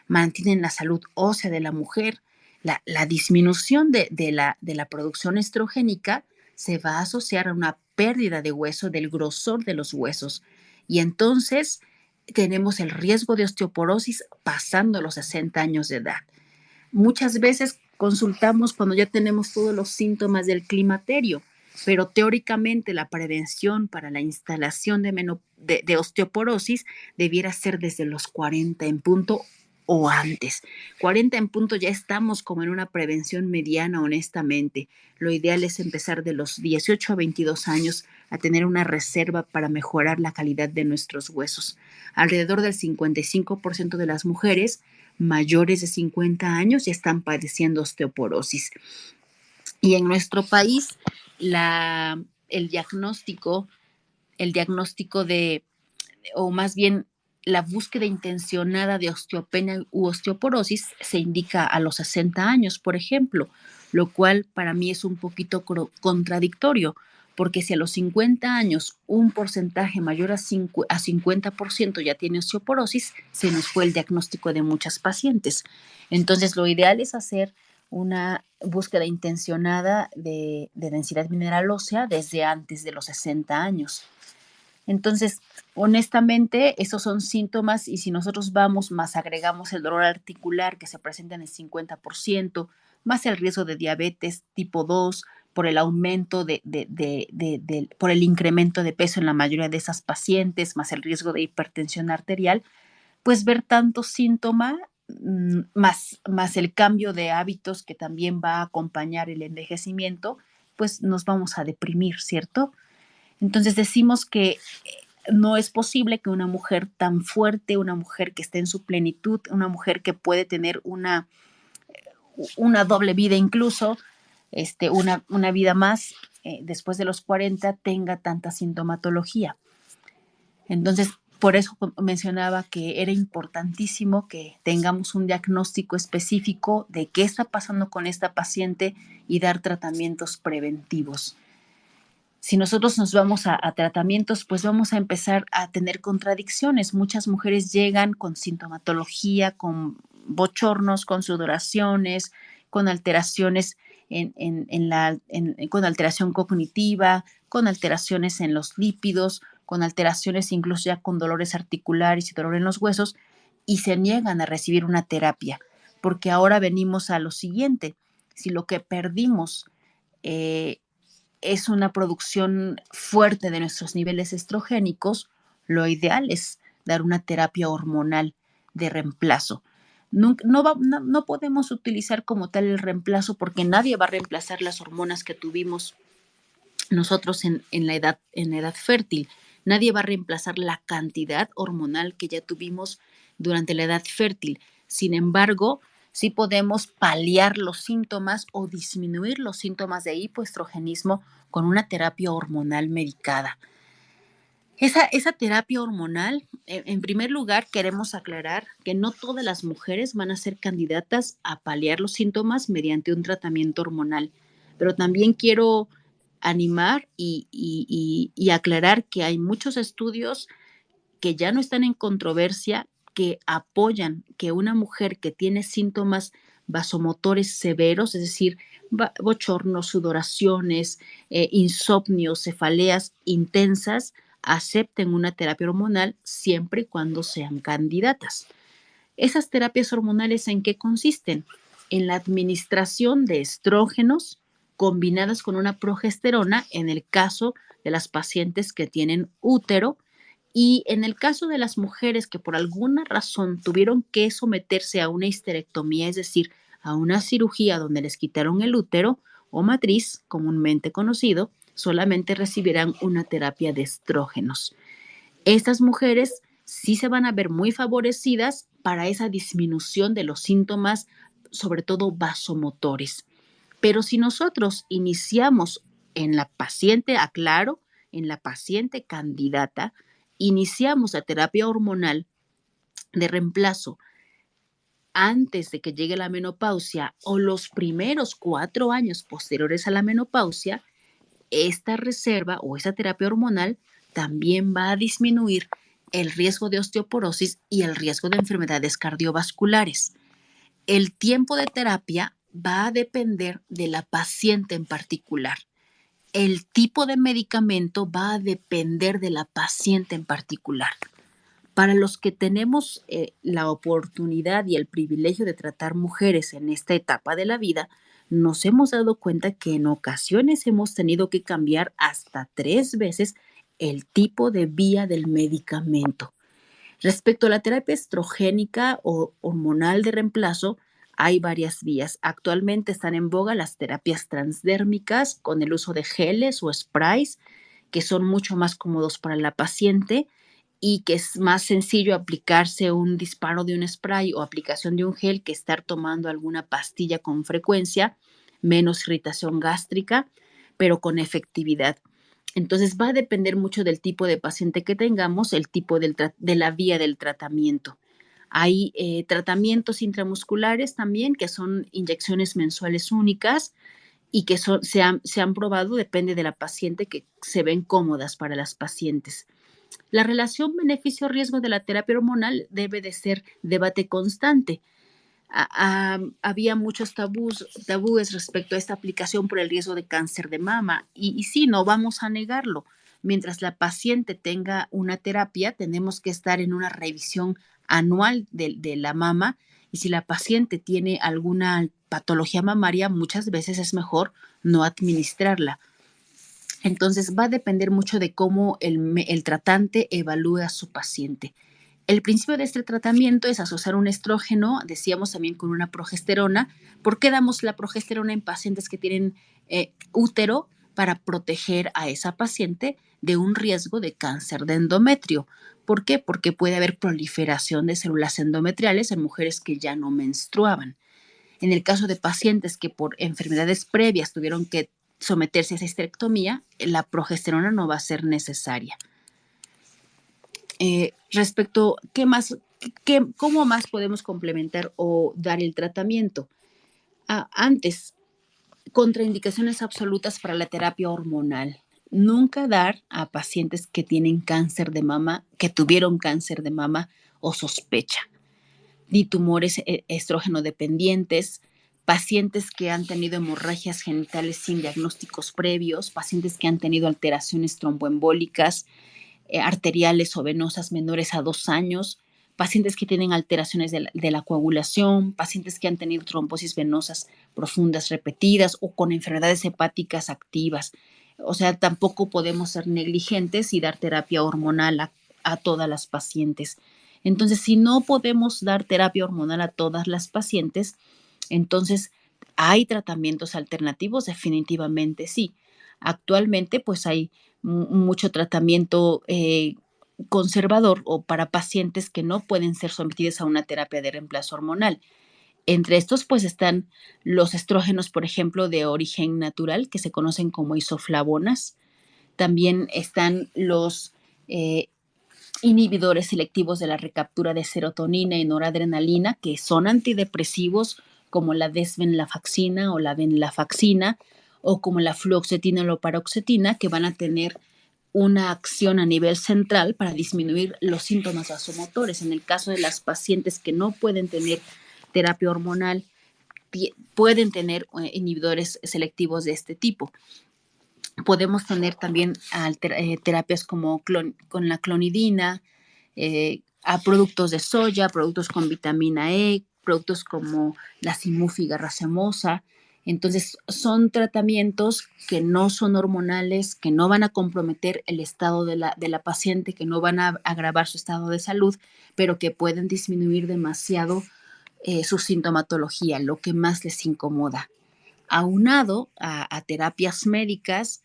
S2: Mantienen la salud ósea de la mujer. La disminución de la producción estrogénica se va a asociar a una pérdida de hueso, del grosor de los huesos. Y entonces tenemos el riesgo de osteoporosis pasando los 60 años de edad. Muchas veces consultamos cuando ya tenemos todos los síntomas del climaterio, pero teóricamente la prevención para la instalación de osteoporosis debiera ser desde los 40 en punto o antes. 40 en punto ya estamos como en una prevención mediana, honestamente. Lo ideal es empezar de los 18 a 22 años a tener una reserva para mejorar la calidad de nuestros huesos. Alrededor del 55% de las mujeres mayores de 50 años ya están padeciendo osteoporosis. Y en nuestro país, el diagnóstico o más bien la búsqueda intencionada de osteopenia u osteoporosis se indica a los 60 años, por ejemplo, lo cual para mí es un poquito contradictorio, porque si a los 50 años un porcentaje mayor a 50% ya tiene osteoporosis, se nos fue el diagnóstico de muchas pacientes. Entonces, lo ideal es hacer una búsqueda intencionada de densidad mineral ósea desde antes de los 60 años. Entonces, honestamente, esos son síntomas, y si nosotros vamos más agregamos el dolor articular que se presenta en el 50%, más el riesgo de diabetes tipo 2 por el aumento por el incremento de peso en la mayoría de esas pacientes, más el riesgo de hipertensión arterial, pues ver tanto síntoma, más el cambio de hábitos que también va a acompañar el envejecimiento, pues nos vamos a deprimir, ¿cierto? Entonces decimos que no es posible que una mujer tan fuerte, una mujer que esté en su plenitud, una mujer que puede tener una doble vida incluso, una vida más después de los 40, tenga tanta sintomatología. Entonces, por eso mencionaba que era importantísimo que tengamos un diagnóstico específico de qué está pasando con esta paciente y dar tratamientos preventivos. Si nosotros nos vamos a tratamientos, pues vamos a empezar a tener contradicciones. Muchas mujeres llegan con sintomatología, con bochornos, con sudoraciones, con alteraciones con alteración cognitiva, con alteraciones en los lípidos, con alteraciones incluso ya con dolores articulares y dolor en los huesos, y se niegan a recibir una terapia, porque ahora venimos a lo siguiente: si lo que perdimos es una producción fuerte de nuestros niveles estrogénicos, lo ideal es dar una terapia hormonal de reemplazo. No podemos utilizar como tal el reemplazo, porque nadie va a reemplazar las hormonas que tuvimos nosotros en la edad fértil. Nadie va a reemplazar la cantidad hormonal que ya tuvimos durante la edad fértil. Sin embargo, sí podemos paliar los síntomas o disminuir los síntomas de hipoestrogenismo con una terapia hormonal medicada. Esa terapia hormonal, en primer lugar, queremos aclarar que no todas las mujeres van a ser candidatas a paliar los síntomas mediante un tratamiento hormonal, pero también quiero animar y aclarar que hay muchos estudios que ya no están en controversia, que apoyan que una mujer que tiene síntomas vasomotores severos, es decir, bochornos, sudoraciones, insomnios, cefaleas intensas, acepten una terapia hormonal siempre y cuando sean candidatas. ¿Esas terapias hormonales en qué consisten? En la administración de estrógenos combinadas con una progesterona en el caso de las pacientes que tienen útero, y en el caso de las mujeres que por alguna razón tuvieron que someterse a una histerectomía, es decir, a una cirugía donde les quitaron el útero o matriz, comúnmente conocido, solamente recibirán una terapia de estrógenos. Estas mujeres sí se van a ver muy favorecidas para esa disminución de los síntomas, sobre todo vasomotores. Pero si nosotros iniciamos en la paciente, aclaro, en la paciente candidata, iniciamos la terapia hormonal de reemplazo antes de que llegue la menopausia o los primeros 4 años posteriores a la menopausia, esta reserva o esa terapia hormonal también va a disminuir el riesgo de osteoporosis y el riesgo de enfermedades cardiovasculares. El tiempo de terapia va a depender de la paciente en particular. El tipo de medicamento va a depender de la paciente en particular. Para los que tenemos la oportunidad y el privilegio de tratar mujeres en esta etapa de la vida, nos hemos dado cuenta que en ocasiones hemos tenido que cambiar hasta 3 veces el tipo de vía del medicamento. Respecto a la terapia estrogénica o hormonal de reemplazo, hay varias vías. Actualmente están en boga las terapias transdérmicas con el uso de geles o sprays, que son mucho más cómodos para la paciente y que es más sencillo aplicarse un disparo de un spray o aplicación de un gel que estar tomando alguna pastilla con frecuencia, menos irritación gástrica, pero con efectividad. Entonces va a depender mucho del tipo de paciente que tengamos, el tipo de la vía del tratamiento. Hay tratamientos intramusculares también, que son inyecciones mensuales únicas y que se han probado, depende de la paciente, que se ven cómodas para las pacientes. La relación beneficio-riesgo de la terapia hormonal debe de ser debate constante. Había muchos tabúes respecto a esta aplicación por el riesgo de cáncer de mama y sí, no vamos a negarlo. Mientras la paciente tenga una terapia, tenemos que estar en una revisión anual de la mama, y si la paciente tiene alguna patología mamaria, muchas veces es mejor no administrarla. Entonces va a depender mucho de cómo el tratante evalúa a su paciente. El principio de este tratamiento es asociar un estrógeno, decíamos también con una progesterona. ¿Por qué damos la progesterona en pacientes que tienen útero? Para proteger a esa paciente de un riesgo de cáncer de endometrio. ¿Por qué? Porque puede haber proliferación de células endometriales en mujeres que ya no menstruaban. En el caso de pacientes que por enfermedades previas tuvieron que someterse a esa histerectomía, la progesterona no va a ser necesaria. Respecto, ¿cómo más podemos complementar o dar el tratamiento? Antes, contraindicaciones absolutas para la terapia hormonal. Nunca dar a pacientes que tienen cáncer de mama, que tuvieron cáncer de mama o sospecha, ni tumores estrógeno dependientes, pacientes que han tenido hemorragias genitales sin diagnósticos previos, pacientes que han tenido alteraciones tromboembólicas, arteriales o venosas menores a 2 años, pacientes que tienen alteraciones de la coagulación, pacientes que han tenido trombosis venosas profundas repetidas o con enfermedades hepáticas activas. O sea, tampoco podemos ser negligentes y dar terapia hormonal a todas las pacientes. Entonces, si no podemos dar terapia hormonal a todas las pacientes, entonces hay tratamientos alternativos, definitivamente sí. Actualmente, pues hay mucho tratamiento conservador o para pacientes que no pueden ser sometidos a una terapia de reemplazo hormonal. Entre estos, pues están los estrógenos, por ejemplo, de origen natural, que se conocen como isoflavonas. También están los inhibidores selectivos de la recaptura de serotonina y noradrenalina, que son antidepresivos como la desvenlafaxina o la venlafaxina, o como la fluoxetina o la paroxetina, que van a tener una acción a nivel central para disminuir los síntomas vasomotores. En el caso de las pacientes que no pueden tener terapia hormonal, pueden tener inhibidores selectivos de este tipo. Podemos tener también terapias como con la clonidina, a productos de soya, productos con vitamina E, productos como la simúfiga racemosa. Entonces, son tratamientos que no son hormonales, que no van a comprometer el estado de la paciente, que no van a agravar su estado de salud, pero que pueden disminuir demasiado su sintomatología, lo que más les incomoda. Aunado a terapias médicas,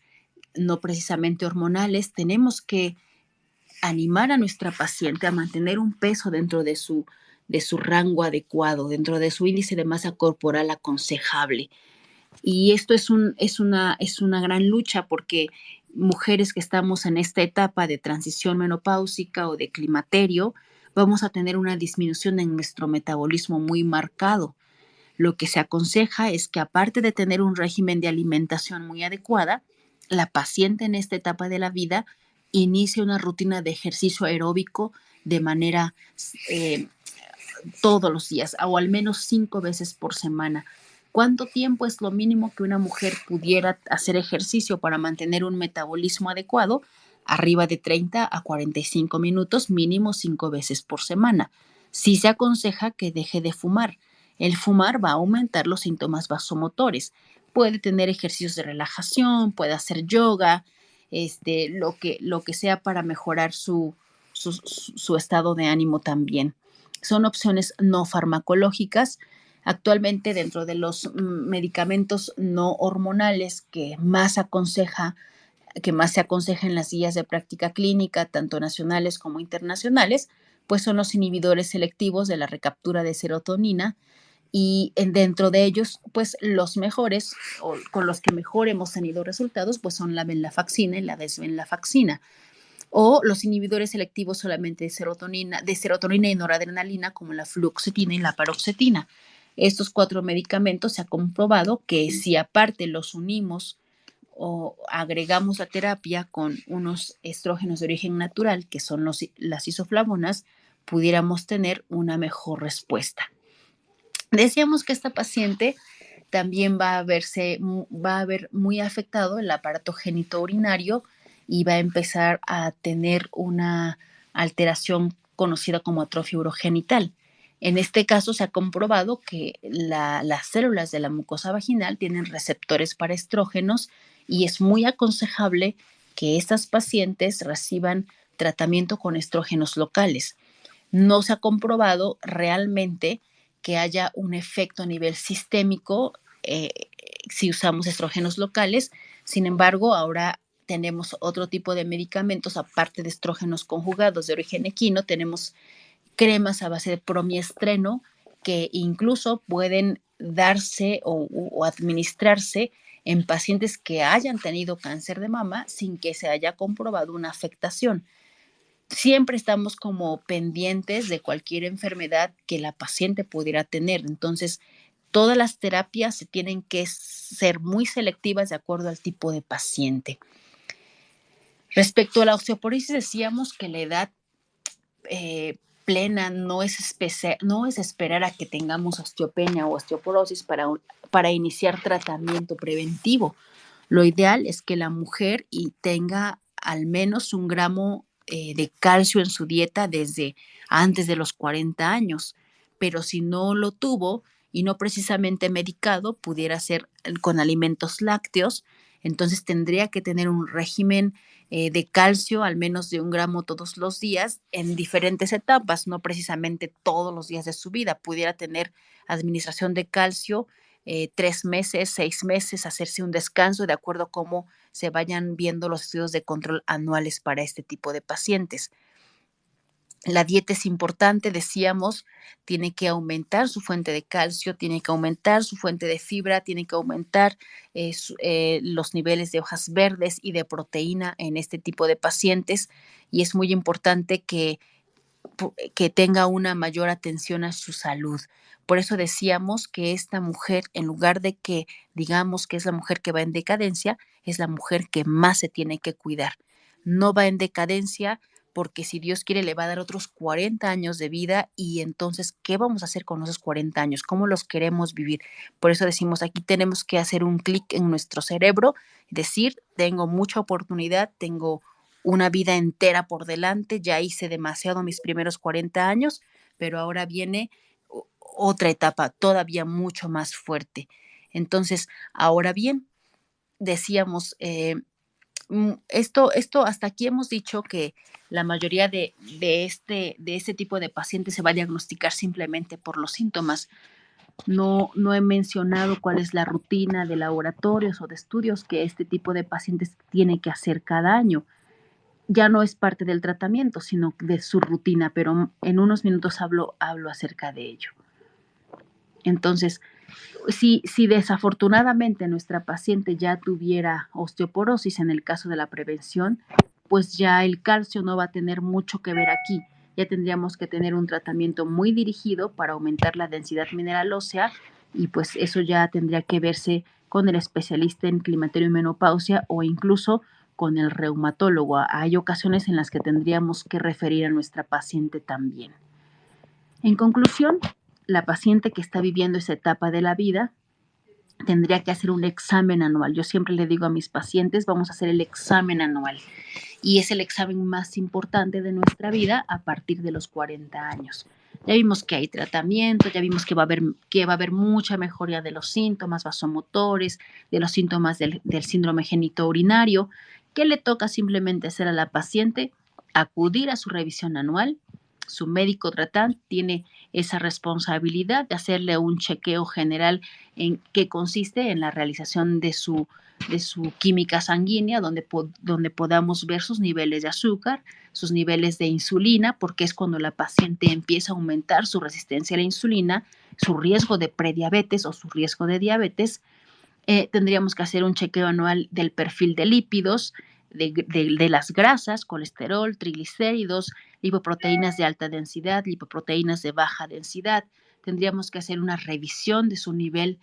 S2: no precisamente hormonales, tenemos que animar a nuestra paciente a mantener un peso dentro de su rango adecuado, dentro de su índice de masa corporal aconsejable. Y esto es una gran lucha, porque mujeres que estamos en esta etapa de transición menopáusica o de climaterio, vamos a tener una disminución en nuestro metabolismo muy marcado. Lo que se aconseja es que, aparte de tener un régimen de alimentación muy adecuada, la paciente en esta etapa de la vida inicie una rutina de ejercicio aeróbico de manera todos los días, o al menos 5 veces por semana. ¿Cuánto tiempo es lo mínimo que una mujer pudiera hacer ejercicio para mantener un metabolismo adecuado? Arriba de 30 a 45 minutos, mínimo 5 veces por semana. Sí se aconseja que deje de fumar. El fumar va a aumentar los síntomas vasomotores. Puede tener ejercicios de relajación, puede hacer yoga, lo que sea para mejorar su estado de ánimo también. Son opciones no farmacológicas. Actualmente, dentro de los medicamentos no hormonales que más se aconseja en las guías de práctica clínica, tanto nacionales como internacionales, pues son los inhibidores selectivos de la recaptura de serotonina, y dentro de ellos, pues los mejores, o con los que mejor hemos tenido resultados, pues son la venlafaxina y la desvenlafaxina, o los inhibidores selectivos solamente de serotonina y noradrenalina, como la fluoxetina y la paroxetina. Estos 4 medicamentos se ha comprobado que, si aparte los unimos o agregamos la terapia con unos estrógenos de origen natural, que son las isoflavonas, pudiéramos tener una mejor respuesta. Decíamos que esta paciente también va a ver muy afectado el aparato genitourinario, y va a empezar a tener una alteración conocida como atrofia urogenital. En este caso, se ha comprobado que las células de la mucosa vaginal tienen receptores para estrógenos, y es muy aconsejable que estas pacientes reciban tratamiento con estrógenos locales. No se ha comprobado realmente que haya un efecto a nivel sistémico si usamos estrógenos locales. Sin embargo, ahora tenemos otro tipo de medicamentos, aparte de estrógenos conjugados de origen equino. Tenemos cremas a base de promiestreno, que incluso pueden darse o administrarse en pacientes que hayan tenido cáncer de mama sin que se haya comprobado una afectación. Siempre estamos como pendientes de cualquier enfermedad que la paciente pudiera tener. Entonces, todas las terapias se tienen que ser muy selectivas de acuerdo al tipo de paciente. Respecto a la osteoporosis, decíamos que la edad plena no es esperar a que tengamos osteopenia o osteoporosis para iniciar tratamiento preventivo. Lo ideal es que la mujer tenga al menos 1 gramo de calcio en su dieta desde antes de los 40 años, pero si no lo tuvo y no precisamente medicado, pudiera ser con alimentos lácteos. Entonces tendría que tener un régimen de calcio al menos de 1 gramo todos los días, en diferentes etapas, no precisamente todos los días de su vida. Pudiera tener administración de calcio 3 meses, 6 meses, hacerse un descanso de acuerdo a cómo se vayan viendo los estudios de control anuales para este tipo de pacientes. La dieta es importante, decíamos, tiene que aumentar su fuente de calcio, tiene que aumentar su fuente de fibra, tiene que aumentar los niveles de hojas verdes y de proteína en este tipo de pacientes. Y es muy importante que tenga una mayor atención a su salud. Por eso decíamos que esta mujer, en lugar de que digamos que es la mujer que va en decadencia, es la mujer que más se tiene que cuidar. No va en decadencia porque si Dios quiere le va a dar otros 40 años de vida y entonces, ¿qué vamos a hacer con esos 40 años? ¿Cómo los queremos vivir? Por eso decimos, aquí tenemos que hacer un clic en nuestro cerebro, decir, tengo mucha oportunidad, tengo una vida entera por delante, ya hice demasiado mis primeros 40 años, pero ahora viene otra etapa todavía mucho más fuerte. Entonces, ahora bien, decíamos, esto hasta aquí hemos dicho que la mayoría de este tipo de pacientes se va a diagnosticar simplemente por los síntomas. No he mencionado cuál es la rutina de laboratorios o de estudios que este tipo de pacientes tiene que hacer cada año. Ya no es parte del tratamiento, sino de su rutina, pero en unos minutos hablo acerca de ello. Entonces, si desafortunadamente nuestra paciente ya tuviera osteoporosis en el caso de la prevención, pues ya el calcio no va a tener mucho que ver aquí. Ya tendríamos que tener un tratamiento muy dirigido para aumentar la densidad mineral ósea y pues eso ya tendría que verse con el especialista en climaterio y menopausia o incluso con el reumatólogo. Hay ocasiones en las que tendríamos que referir a nuestra paciente también. En conclusión, la paciente que está viviendo esa etapa de la vida tendría que hacer un examen anual. Yo siempre le digo a mis pacientes, vamos a hacer el examen anual. Y es el examen más importante de nuestra vida a partir de los 40 años. Ya vimos que hay tratamiento, ya vimos que va a haber mucha mejoría de los síntomas vasomotores, de los síntomas del síndrome genitourinario. ¿Qué le toca simplemente hacer a la paciente? Acudir a su revisión anual. Su médico tratante tiene esa responsabilidad de hacerle un chequeo general que consiste en la realización de su química sanguínea, donde podamos ver sus niveles de azúcar, sus niveles de insulina, porque es cuando la paciente empieza a aumentar su resistencia a la insulina, su riesgo de prediabetes o su riesgo de diabetes. Tendríamos que hacer un chequeo anual del perfil de lípidos, de las grasas, colesterol, triglicéridos, lipoproteínas de alta densidad, lipoproteínas de baja densidad. Tendríamos que hacer una revisión de su nivel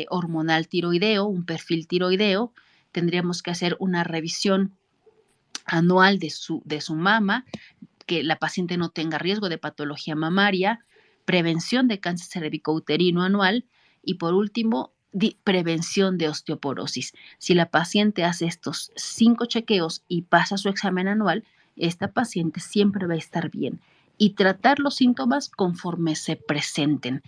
S2: hormonal tiroideo, un perfil tiroideo. Tendríamos que hacer una revisión anual de su mama, que la paciente no tenga riesgo de patología mamaria, prevención de cáncer cervicouterino anual y por último, prevención de osteoporosis. Si la paciente hace estos 5 chequeos y pasa su examen anual, esta paciente siempre va a estar bien y tratar los síntomas conforme se presenten,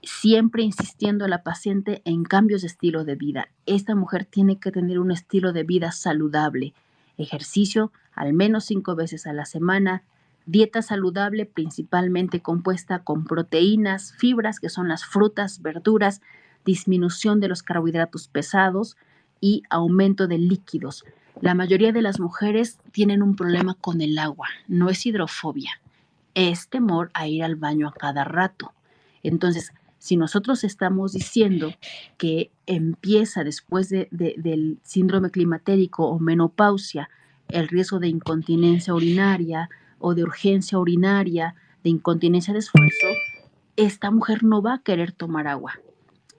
S2: siempre insistiendo a la paciente en cambios de estilo de vida. Esta mujer tiene que tener un estilo de vida saludable, ejercicio al menos 5 veces a la semana, dieta saludable principalmente compuesta con proteínas, fibras, que son las frutas, verduras, disminución de los carbohidratos pesados y aumento de líquidos. La mayoría de las mujeres tienen un problema con el agua, no es hidrofobia, es temor a ir al baño a cada rato. Entonces, si nosotros estamos diciendo que empieza después del síndrome climatérico o menopausia el riesgo de incontinencia urinaria o de urgencia urinaria, de incontinencia de esfuerzo, esta mujer no va a querer tomar agua.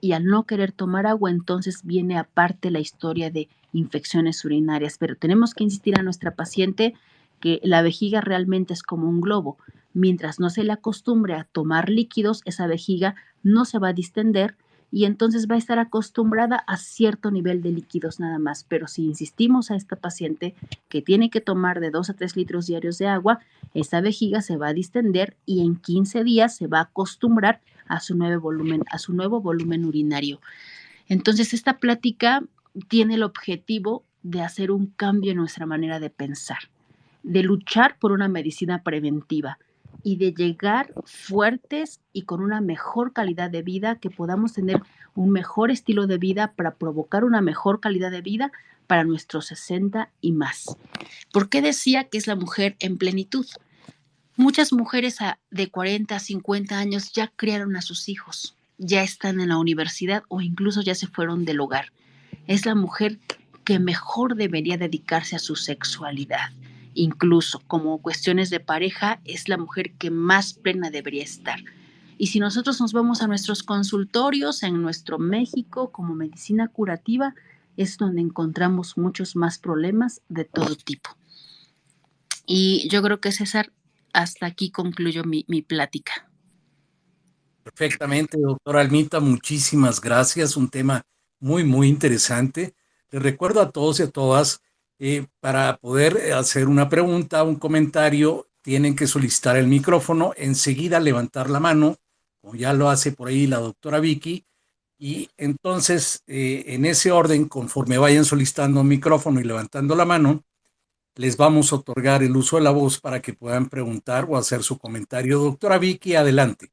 S2: Y al no querer tomar agua, entonces viene aparte la historia de infecciones urinarias. Pero tenemos que insistir a nuestra paciente que la vejiga realmente es como un globo. Mientras no se le acostumbre a tomar líquidos, esa vejiga no se va a distender y entonces va a estar acostumbrada a cierto nivel de líquidos nada más. Pero si insistimos a esta paciente que tiene que tomar de 2 a 3 litros diarios de agua, esa vejiga se va a distender y en 15 días se va a acostumbrar a su nuevo volumen urinario. Entonces, esta plática tiene el objetivo de hacer un cambio en nuestra manera de pensar, de luchar por una medicina preventiva y de llegar fuertes y con una mejor calidad de vida, que podamos tener un mejor estilo de vida para provocar una mejor calidad de vida para nuestros 60 y más. ¿Por qué decía que es la mujer en plenitud? Muchas mujeres de 40 a 50 años ya criaron a sus hijos, ya están en la universidad o incluso ya se fueron del hogar. Es la mujer que mejor debería dedicarse a su sexualidad. Incluso como cuestiones de pareja, es la mujer que más plena debería estar. Y si nosotros nos vamos a nuestros consultorios en nuestro México como medicina curativa, es donde encontramos muchos más problemas de todo tipo. Y yo creo que César, hasta aquí concluyo mi plática.
S1: Perfectamente, doctora Almita, muchísimas gracias. Un tema muy, muy interesante. Les recuerdo a todos y a todas, para poder hacer una pregunta, un comentario, tienen que solicitar el micrófono, enseguida levantar la mano, como ya lo hace por ahí la doctora Vicky, y entonces, en ese orden, conforme vayan solicitando un micrófono y levantando la mano, les vamos a otorgar el uso de la voz para que puedan preguntar o hacer su comentario. Doctora Vicky, adelante.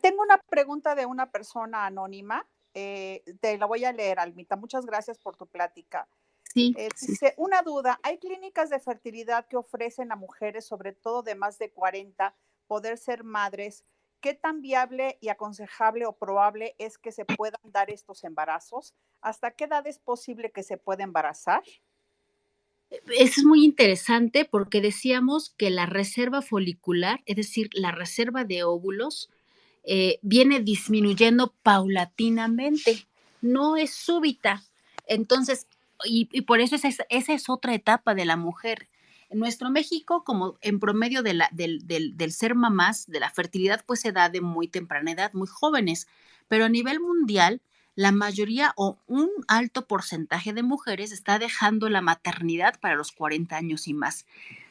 S3: Tengo una pregunta de una persona anónima. Te la voy a leer, Almita. Muchas gracias por tu plática.
S2: Sí, sí.
S3: Dice, una duda, ¿hay clínicas de fertilidad que ofrecen a mujeres, sobre todo de más de 40, poder ser madres? ¿Qué tan viable y aconsejable o probable es que se puedan dar estos embarazos? ¿Hasta qué edad es posible que se pueda embarazar?
S2: Eso es muy interesante porque decíamos que la reserva folicular, es decir, la reserva de óvulos, viene disminuyendo paulatinamente, no es súbita. Entonces, y por eso esa es otra etapa de la mujer. En nuestro México, como en promedio del ser mamás, de la fertilidad, pues se da de muy temprana edad, muy jóvenes, pero a nivel mundial, la mayoría o un alto porcentaje de mujeres está dejando la maternidad para los 40 años y más.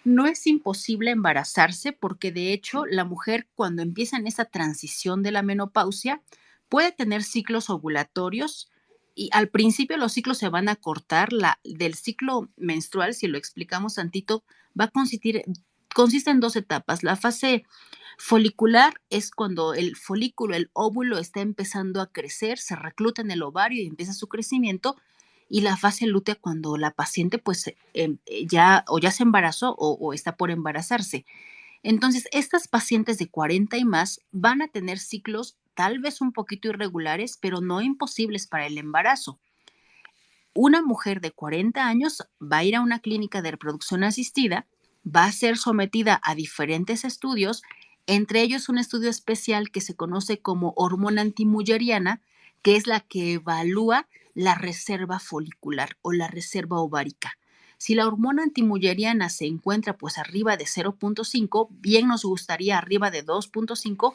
S2: No es imposible embarazarse porque de hecho la mujer cuando empieza en esa transición de la menopausia puede tener ciclos ovulatorios y al principio los ciclos se van a cortar, del ciclo menstrual, si lo explicamos tantito, va a consiste en dos etapas. La fase folicular es cuando el folículo, el óvulo está empezando a crecer, se recluta en el ovario y empieza su crecimiento, y la fase lútea cuando la paciente pues ya se embarazó o está por embarazarse. Entonces, estas pacientes de 40 y más van a tener ciclos tal vez un poquito irregulares, pero no imposibles para el embarazo. Una mujer de 40 años va a ir a una clínica de reproducción asistida, va a ser sometida a diferentes estudios, entre ellos un estudio especial que se conoce como hormona antimulleriana, que es la que evalúa la reserva folicular o la reserva ovárica. Si la hormona antimulleriana se encuentra pues arriba de 0.5, bien nos gustaría arriba de 2.5,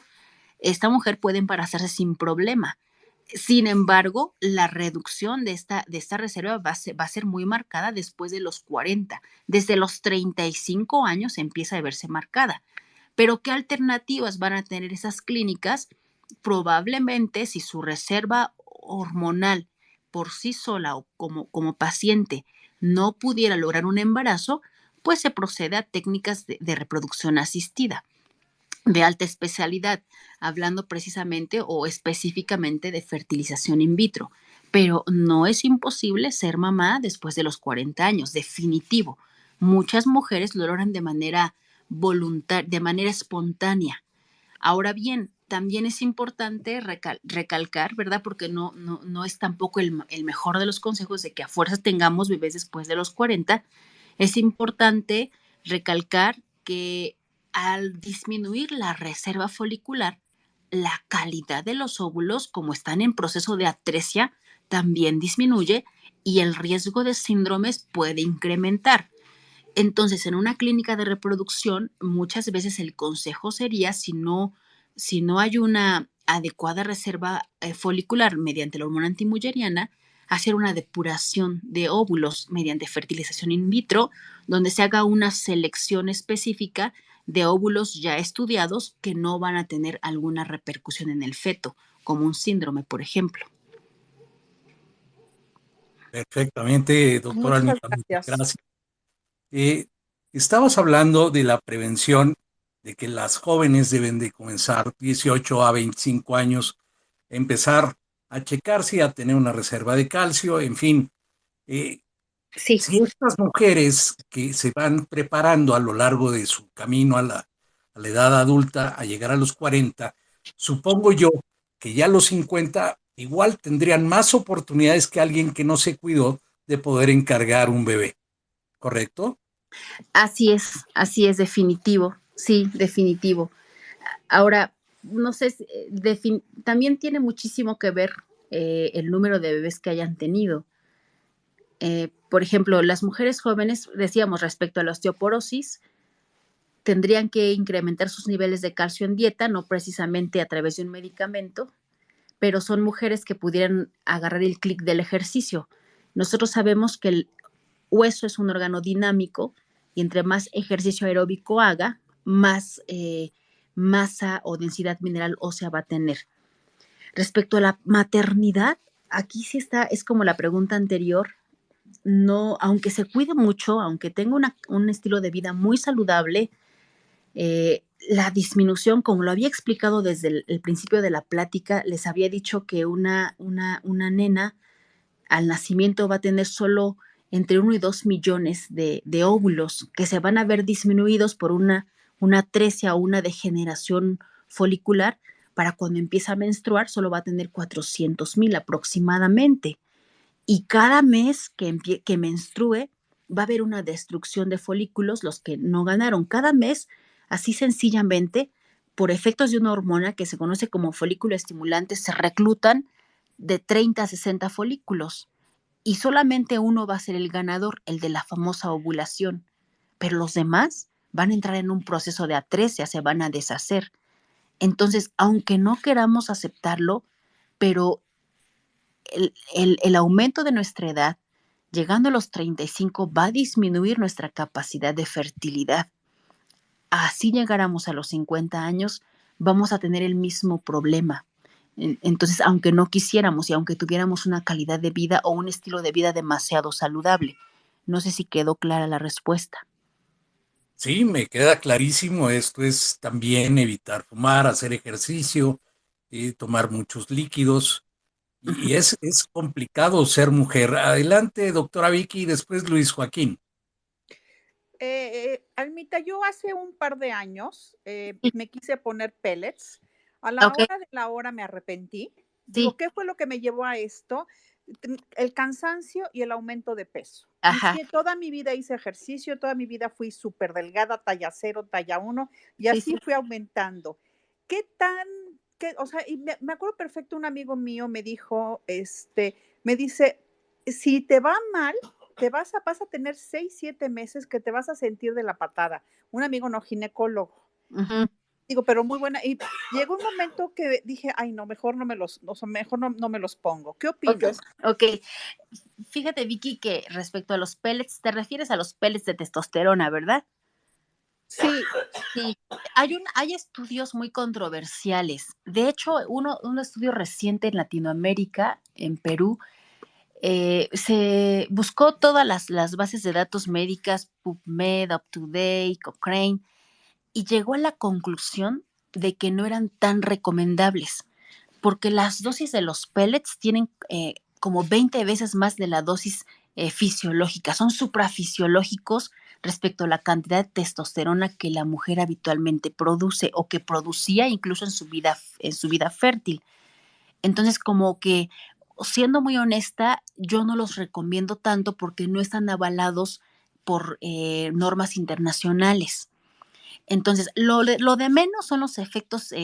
S2: esta mujer puede embarazarse sin problema. Sin embargo, la reducción de esta reserva va a ser muy marcada después de los 40. Desde los 35 años empieza a verse marcada. Pero ¿qué alternativas van a tener esas clínicas? Probablemente si su reserva hormonal por sí sola o como paciente no pudiera lograr un embarazo, pues se procede a técnicas de reproducción asistida de alta especialidad, hablando precisamente o específicamente de fertilización in vitro. Pero no es imposible ser mamá después de los 40 años, definitivo. Muchas mujeres lo logran de manera voluntaria, de manera espontánea. Ahora bien, también es importante recalcar, ¿verdad? Porque no es tampoco el mejor de los consejos de que a fuerzas tengamos bebés después de los 40. Es importante recalcar que al disminuir la reserva folicular, la calidad de los óvulos, como están en proceso de atresia, también disminuye y el riesgo de síndromes puede incrementar. Entonces, en una clínica de reproducción, muchas veces el consejo sería, si no hay una adecuada reserva folicular mediante la hormona antimulleriana, hacer una depuración de óvulos mediante fertilización in vitro, donde se haga una selección específica de óvulos ya estudiados que no van a tener alguna repercusión en el feto, como un síndrome, por ejemplo.
S1: Perfectamente, doctora
S3: Muchas
S1: Almita, muchas
S3: gracias.
S1: gracias. Estamos hablando de la prevención, de que las jóvenes deben de comenzar 18 a 25 años, empezar a checarse, a tener una reserva de calcio, en fin. Eh,
S2: Sí.
S1: si estas mujeres que se van preparando a lo largo de su camino a a la edad adulta, a llegar a los 40, supongo yo que ya a los 50 igual tendrían más oportunidades que alguien que no se cuidó de poder encargar un bebé, ¿correcto?
S2: Así es, definitivo, sí, definitivo. Ahora, no sé, también tiene muchísimo que ver el número de bebés que hayan tenido. Por ejemplo, las mujeres jóvenes, decíamos respecto a la osteoporosis, tendrían que incrementar sus niveles de calcio en dieta, no precisamente a través de un medicamento, pero son mujeres que pudieran agarrar el clic del ejercicio. Nosotros sabemos que el hueso es un órgano dinámico y entre más ejercicio aeróbico haga, más masa o densidad mineral ósea va a tener. Respecto a la maternidad, aquí sí está, es como la pregunta anterior, no, aunque se cuide mucho, aunque tenga un estilo de vida muy saludable, la disminución, como lo había explicado desde el principio de la plática, les había dicho que una nena al nacimiento va a tener solo entre 1 y 2 millones de óvulos que se van a ver disminuidos por una atresia o una degeneración folicular. Para cuando empieza a menstruar solo va a tener 400,000 aproximadamente. Y cada mes que menstrue va a haber una destrucción de folículos, los que no ganaron. Cada mes, así sencillamente, por efectos de una hormona que se conoce como folículo estimulante, se reclutan de 30 a 60 folículos y solamente uno va a ser el ganador, el de la famosa ovulación, pero los demás van a entrar en un proceso de atresia, se van a deshacer. Entonces, aunque no queramos aceptarlo, pero el aumento de nuestra edad, llegando a los 35, va a disminuir nuestra capacidad de fertilidad. Así llegáramos a los 50 años, vamos a tener el mismo problema. Entonces, aunque no quisiéramos y aunque tuviéramos una calidad de vida o un estilo de vida demasiado saludable, no sé si quedó clara la respuesta.
S1: Sí, me queda clarísimo. Esto es también evitar fumar, hacer ejercicio, tomar muchos líquidos. Y es complicado ser mujer. Adelante, doctora Vicky, y después Luis Joaquín.
S3: Almita, yo hace un par de años
S2: Sí,
S3: me quise poner pellets. A la
S2: ok,
S3: hora de la hora me arrepentí. Digo,
S2: sí,
S3: ¿qué fue lo que me llevó a esto? El cansancio y el aumento de peso. Y
S2: ajá,
S3: sí, toda mi vida hice ejercicio, toda mi vida fui súper delgada, talla 0, talla 1, y
S2: sí,
S3: así
S2: sí,
S3: fui aumentando. ¿Qué tan, o sea, y me acuerdo perfecto, un amigo mío me dijo, me dice, si te va mal, vas a tener 6, 7 meses que te vas a sentir de la patada. Un amigo no ginecólogo.
S2: ujú,
S3: Digo, pero muy buena. Y llegó un momento que dije, ay, no, mejor no me los, o sea, mejor no me los pongo. ¿Qué
S2: ok,
S3: opinas?
S2: ok. Fíjate, Vicky, que respecto a los pellets, te refieres a los pellets de testosterona, ¿verdad?
S3: Sí,
S2: Sí, hay estudios muy controversiales. De hecho, un estudio reciente en Latinoamérica, en Perú, se buscó todas las bases de datos médicas, PubMed, UpToDate, Cochrane, y llegó a la conclusión de que no eran tan recomendables, porque las dosis de los pellets tienen como 20 veces más de la dosis fisiológica, son suprafisiológicos respecto a la cantidad de testosterona que la mujer habitualmente produce o que producía incluso en su vida fértil. Entonces, como que, siendo muy honesta, yo no los recomiendo tanto porque no están avalados por normas internacionales. Entonces, lo de menos son los efectos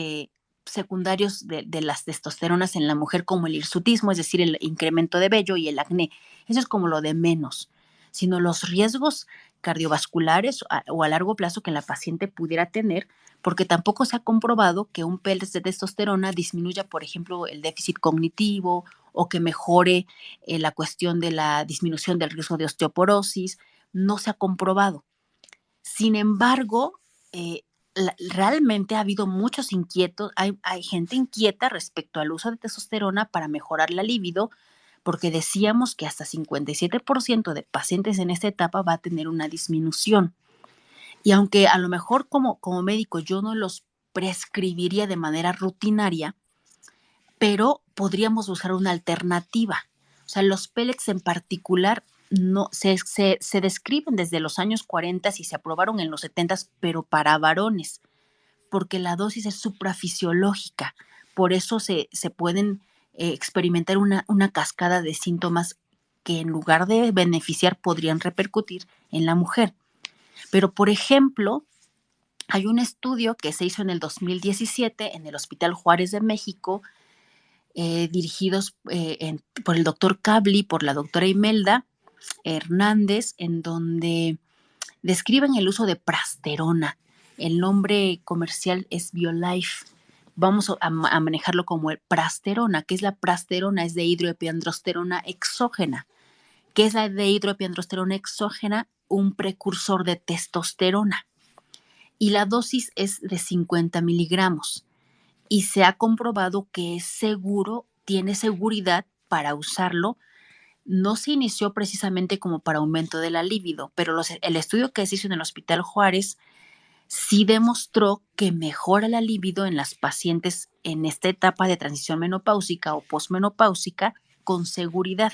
S2: secundarios de las testosteronas en la mujer, como el hirsutismo, es decir, el incremento de vello y el acné. Eso es como lo de menos, sino los riesgos cardiovasculares o a largo plazo que la paciente pudiera tener, porque tampoco se ha comprobado que un pellet de testosterona disminuya, por ejemplo, el déficit cognitivo o que mejore la cuestión de la disminución del riesgo de osteoporosis. No se ha comprobado. Sin embargo, eh, realmente ha habido muchos inquietos, hay gente inquieta respecto al uso de testosterona para mejorar la libido, porque decíamos que hasta 57% de pacientes en esta etapa va a tener una disminución. Y aunque a lo mejor como médico yo no los prescribiría de manera rutinaria, pero podríamos usar una alternativa. O sea, los pellets en particular no se describen desde los años 40 y se aprobaron en los 70, pero para varones. porque la dosis es suprafisiológica. Por eso se pueden experimentar una cascada de síntomas que en lugar de beneficiar podrían repercutir en la mujer. Pero, por ejemplo, hay un estudio que se hizo en el 2017 en el Hospital Juárez de México, dirigidos por el doctor Cabli, por la doctora Imelda Hernández, en donde describen el uso de prasterona. El nombre comercial es BioLife. Vamos a manejarlo como el prasterona. ¿Qué es la prasterona? Es dehidroepiandrosterona exógena. ¿Qué es la dehidroepiandrosterona exógena? Un precursor de testosterona. Y la dosis es de 50 miligramos. Y se ha comprobado que es seguro, tiene seguridad para usarlo. No se inició precisamente como para aumento de la libido, pero el estudio que se hizo en el Hospital Juárez sí demostró que mejora la libido en las pacientes en esta etapa de transición menopáusica o posmenopáusica con seguridad.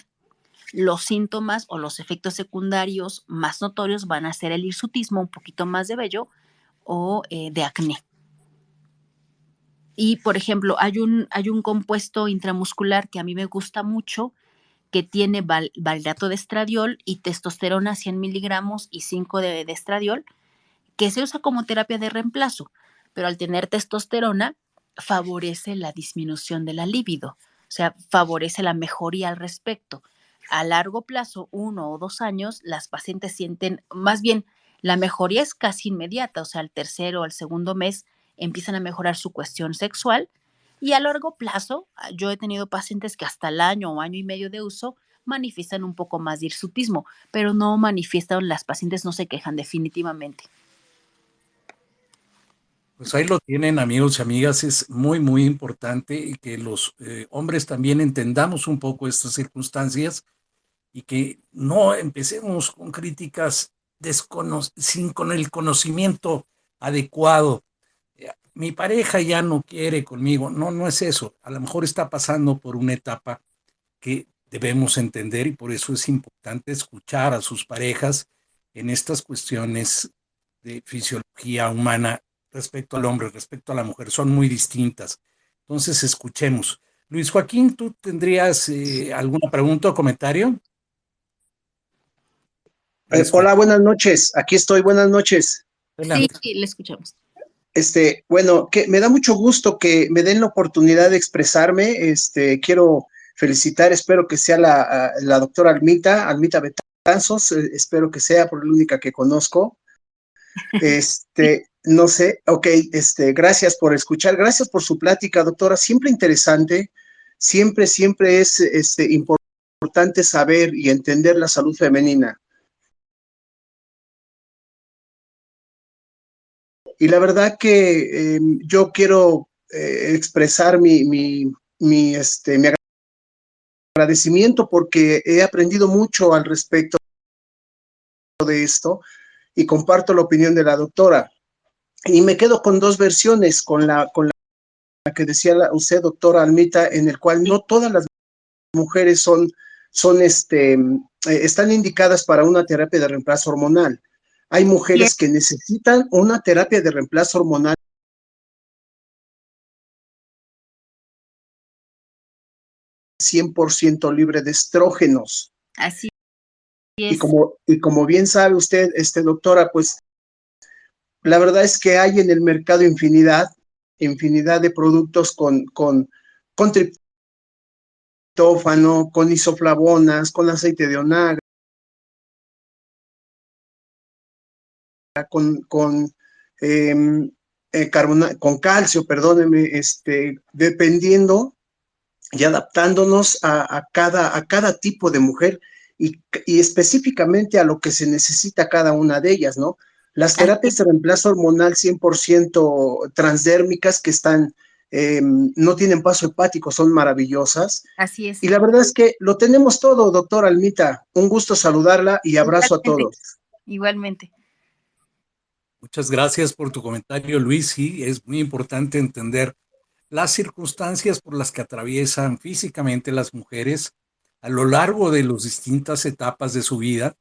S2: Los síntomas o los efectos secundarios más notorios van a ser el hirsutismo, un poquito más de vello o de acné. Y, por ejemplo, hay un compuesto intramuscular que a mí me gusta mucho, que tiene valdato de estradiol y testosterona 100 miligramos y 5 de estradiol, que se usa como terapia de reemplazo, pero al tener testosterona favorece la disminución de la libido, o sea, favorece la mejoría al respecto. A largo plazo, 1 o 2 años, las pacientes sienten, más bien, la mejoría es casi inmediata, o sea, al tercero o al segundo mes empiezan a mejorar su cuestión sexual, y a largo plazo, yo he tenido pacientes que hasta el año o año y medio de uso manifiestan un poco más de hirsutismo, pero no manifiestan, las pacientes no se quejan definitivamente.
S1: Pues ahí lo tienen, amigos y amigas. Es muy, muy importante que los hombres también entendamos un poco estas circunstancias y que no empecemos con críticas sin con el conocimiento adecuado. Mi pareja ya no quiere conmigo. No, no es eso. A lo mejor está pasando por una etapa que debemos entender, y por eso es importante escuchar a sus parejas en estas cuestiones de fisiología humana respecto al hombre, respecto a la mujer. Son muy distintas. Entonces, escuchemos. Luis Joaquín, ¿tú tendrías alguna pregunta o comentario?
S4: Hola, buenas noches. Aquí estoy, buenas noches.
S2: Sí, le escuchamos.
S4: Bueno, que me da mucho gusto que me den la oportunidad de expresarme. Quiero felicitar, espero que sea la doctora Almita Betanzos, espero que sea, por la única que conozco. No sé, ok, gracias por escuchar, gracias por su plática, doctora, siempre interesante, siempre es importante saber y entender la salud femenina. Y la verdad que yo quiero expresar mi agradecimiento porque he aprendido mucho al respecto de esto y comparto la opinión de la doctora. Y me quedo con dos versiones, con la que decía usted, doctora Almita, en el cual no todas las mujeres están indicadas para una terapia de reemplazo hormonal. Hay mujeres que necesitan una terapia de reemplazo hormonal 100% libre de estrógenos.
S2: Así es.
S4: Y como bien sabe usted, doctora, pues la verdad es que hay en el mercado infinidad de productos con triptófano, con isoflavonas, con aceite de onaga, con calcio, perdóneme, dependiendo y adaptándonos a cada tipo de mujer y específicamente a lo que se necesita cada una de ellas, ¿no? Las terapias de reemplazo hormonal 100% transdérmicas que no tienen paso hepático, son maravillosas.
S2: Así es.
S4: Y la verdad es que lo tenemos todo, doctora Almita. Un gusto saludarla y abrazo a todos.
S2: Igualmente.
S1: Muchas gracias por tu comentario, Luis. Sí, es muy importante entender las circunstancias por las que atraviesan físicamente las mujeres a lo largo de las distintas etapas de su vida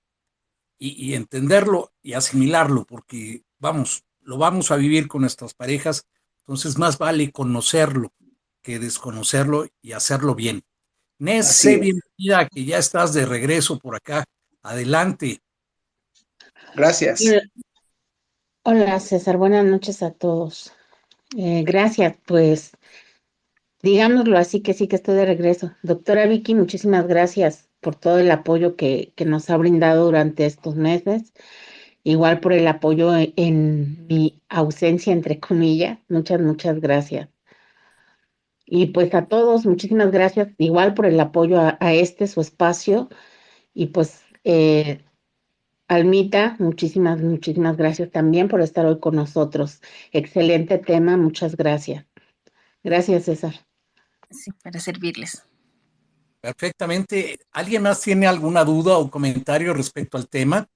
S1: y entenderlo y asimilarlo, porque, vamos, lo vamos a vivir con nuestras parejas, entonces más vale conocerlo que desconocerlo y hacerlo bien. Nes, sé bienvenida, que ya estás de regreso por acá. Adelante.
S4: Gracias.
S5: Hola César, buenas noches a todos. Gracias, pues digámoslo así, que sí que estoy de regreso. Doctora Vicky, muchísimas gracias por todo el apoyo que nos ha brindado durante estos meses, igual por el apoyo en mi ausencia, entre comillas. Muchas gracias. Y pues a todos, muchísimas gracias, igual por el apoyo a este, su espacio. Y pues Almita, muchísimas gracias también por estar hoy con nosotros. Excelente tema, muchas gracias. Gracias, César.
S2: Sí, para servirles.
S1: Perfectamente. ¿Alguien más tiene alguna duda o comentario respecto al tema?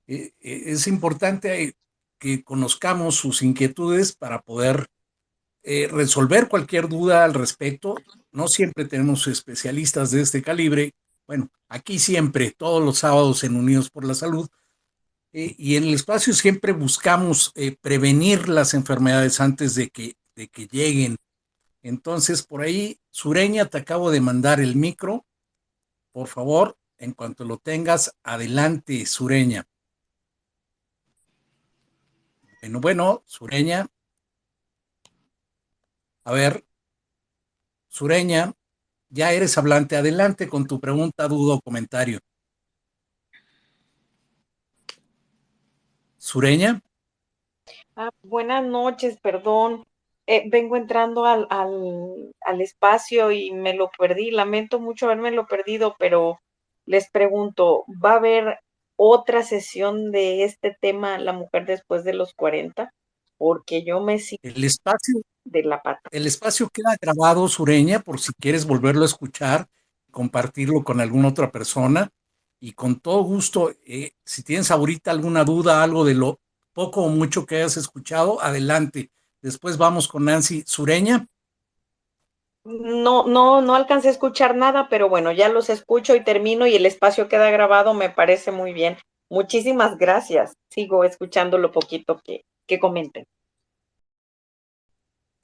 S1: Es importante que conozcamos sus inquietudes para poder resolver cualquier duda al respecto. No siempre tenemos especialistas de este calibre. Bueno, aquí siempre, todos los sábados en Unidos por la Salud, y en el espacio siempre buscamos prevenir las enfermedades antes de que lleguen. Entonces, por ahí, Sureña, te acabo de mandar el micro. Por favor, en cuanto lo tengas, adelante, Sureña. Bueno, Sureña. A ver, Sureña, ya eres hablante. Adelante con tu pregunta, duda o comentario. Sureña.
S6: Buenas noches, perdón. Vengo entrando al espacio y me lo perdí. Lamento mucho haberme lo perdido, pero les pregunto, ¿va a haber otra sesión de este tema, la mujer después de los 40? Porque yo me sigo
S1: El espacio
S6: de la pata.
S1: El espacio queda grabado, Sureña, por si quieres volverlo a escuchar, compartirlo con alguna otra persona. Y con todo gusto, si tienes ahorita alguna duda, algo de lo poco o mucho que hayas escuchado, adelante. Después vamos con Nancy. Sureña.
S6: No alcancé a escuchar nada, pero bueno, ya los escucho y termino y el espacio queda grabado, me parece muy bien. Muchísimas gracias. Sigo escuchando lo poquito que comenten.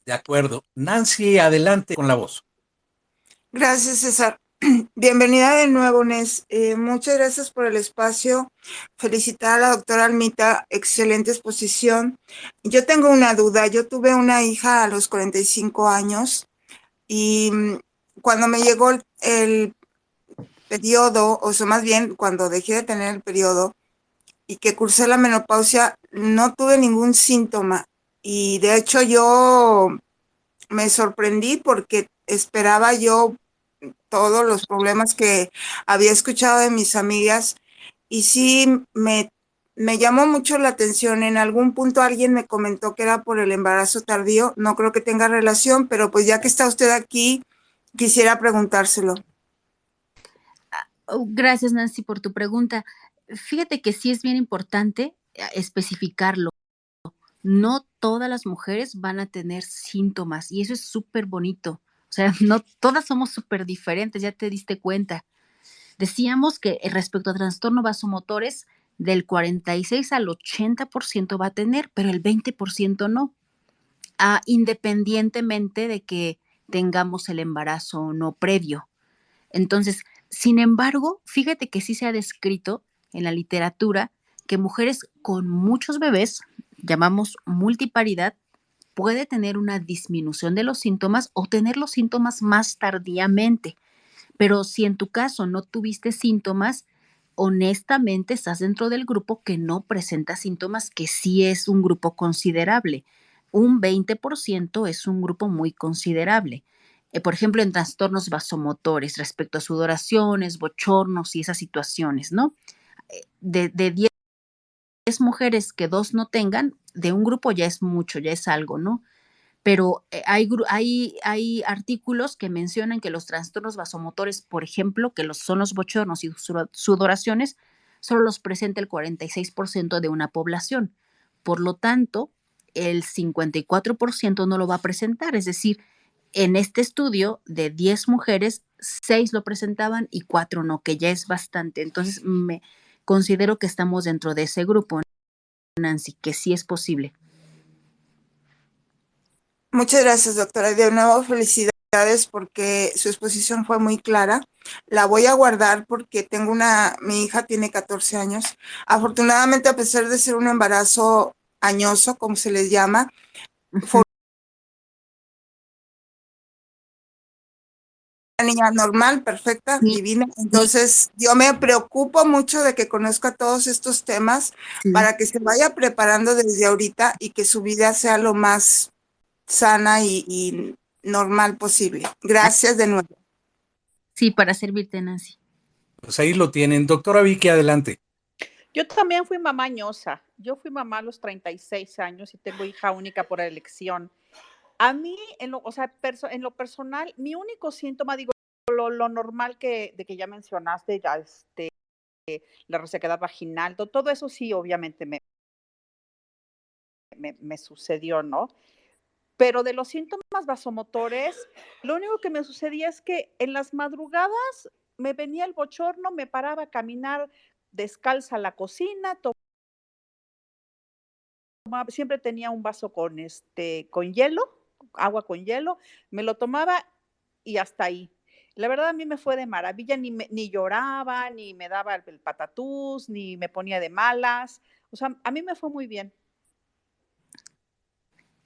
S1: De acuerdo. Nancy, adelante con la voz.
S7: Gracias, César. Bienvenida de nuevo, Nes. Muchas gracias por el espacio. Felicitar a la doctora Almita, excelente exposición. Yo tengo una duda. Yo tuve una hija a los 45 años y cuando me llegó el periodo, o sea, más bien cuando dejé de tener el periodo y que cursé la menopausia, no tuve ningún síntoma. Y de hecho yo me sorprendí porque esperaba yo todos los problemas que había escuchado de mis amigas y sí me llamó mucho la atención. En algún punto alguien me comentó que era por el embarazo tardío. No creo que tenga relación, pero pues ya que está usted aquí, quisiera preguntárselo.
S2: Gracias, Nancy, por tu pregunta. Fíjate que sí es bien importante especificarlo. No todas las mujeres van a tener síntomas y eso es súper bonito. O sea, no todas somos súper diferentes, ya te diste cuenta. Decíamos que respecto a trastorno vasomotores, del 46 al 80% va a tener, pero el 20% no. Independientemente de que tengamos el embarazo o no previo. Entonces, sin embargo, fíjate que sí se ha descrito en la literatura que mujeres con muchos bebés, llamamos multiparidad, puede tener una disminución de los síntomas o tener los síntomas más tardíamente. Pero si en tu caso no tuviste síntomas, honestamente estás dentro del grupo que no presenta síntomas, que sí es un grupo considerable. Un 20% es un grupo muy considerable. Por ejemplo, en trastornos vasomotores respecto a sudoraciones, bochornos y esas situaciones, ¿no? De 10 mujeres que 2 no tengan, de un grupo ya es mucho, ya es algo, ¿no? Pero hay artículos que mencionan que los trastornos vasomotores, por ejemplo, que son los bochornos y sudoraciones, solo los presenta el 46% de una población. Por lo tanto, el 54% no lo va a presentar. Es decir, en este estudio, de 10 mujeres, 6 lo presentaban y 4 no, que ya es bastante. Entonces, me considero que estamos dentro de ese grupo, Nancy, que sí es posible.
S7: Muchas gracias, doctora. De nuevo, felicidades porque su exposición fue muy clara. La voy a guardar porque mi hija tiene 14 años. Afortunadamente, a pesar de ser un embarazo añoso, como se les llama, fue una niña normal, perfecta,
S2: Sí,
S7: divina. Entonces, yo me preocupo mucho de que conozca todos estos temas
S2: sí.
S7: para que se vaya preparando desde ahorita y que su vida sea lo más sana y normal posible. Gracias de nuevo.
S2: Sí, para servirte, Nancy.
S1: Pues ahí lo tienen. Doctora Vicky, adelante.
S3: Yo también fui mamá ñosa. Yo fui mamá a los 36 años y tengo hija única por elección. A mí, en lo personal, mi único síntoma, digo, lo normal de que ya mencionaste, ya la resequedad vaginal, todo eso sí, obviamente me sucedió, ¿no? Pero de los síntomas vasomotores, lo único que me sucedía es que en las madrugadas me venía el bochorno, me paraba a caminar descalza a la cocina, siempre tenía un vaso con hielo, agua con hielo, me lo tomaba y hasta ahí. La verdad a mí me fue de maravilla, ni lloraba, ni me daba el patatús, ni me ponía de malas. O sea, a mí me fue muy bien.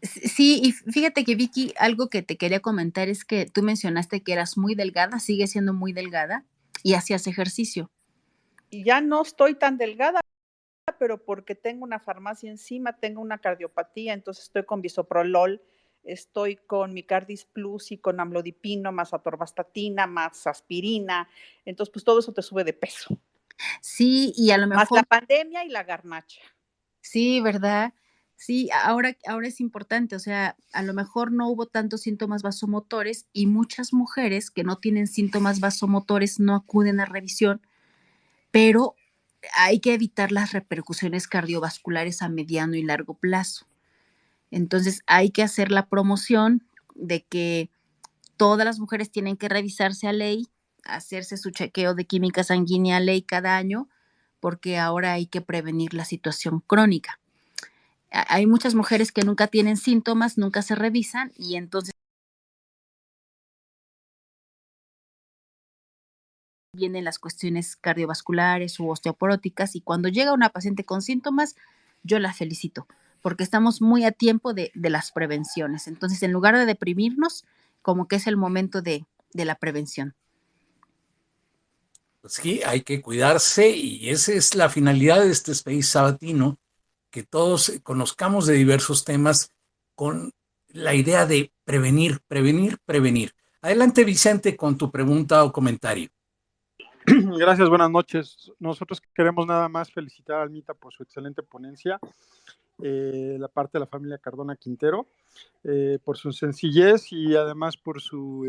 S2: Sí, y fíjate que Vicky, algo que te quería comentar es que tú mencionaste que eras muy delgada, sigue siendo muy delgada y hacías ejercicio.
S3: Y ya no estoy tan delgada, pero porque tengo una farmacia encima, tengo una cardiopatía, entonces estoy con bisoprolol, estoy con Micardis Plus y con amlodipino, más atorvastatina, más aspirina, entonces pues todo eso te sube de peso.
S2: Sí, y a lo
S3: Más
S2: mejor...
S3: la pandemia y la garnacha.
S2: Sí, ¿verdad? Sí, ahora es importante, o sea, a lo mejor no hubo tantos síntomas vasomotores y muchas mujeres que no tienen síntomas vasomotores no acuden a revisión, pero hay que evitar las repercusiones cardiovasculares a mediano y largo plazo. Entonces hay que hacer la promoción de que todas las mujeres tienen que revisarse a ley, hacerse su chequeo de química sanguínea a ley cada año, porque ahora hay que prevenir la situación crónica. Hay muchas mujeres que nunca tienen síntomas, nunca se revisan y entonces vienen las cuestiones cardiovasculares u osteoporóticas y cuando llega una paciente con síntomas, yo la felicito porque estamos muy a tiempo de las prevenciones. Entonces, en lugar de deprimirnos, como que es el momento de la prevención.
S1: Pues sí, hay que cuidarse y esa es la finalidad de este Space Sabatino, que todos conozcamos de diversos temas con la idea de prevenir, prevenir, prevenir. Adelante, Vicente, con tu pregunta o comentario.
S8: Gracias, buenas noches. Nosotros queremos nada más felicitar a Almita por su excelente ponencia, la parte de la familia Cardona Quintero, por su sencillez y además por su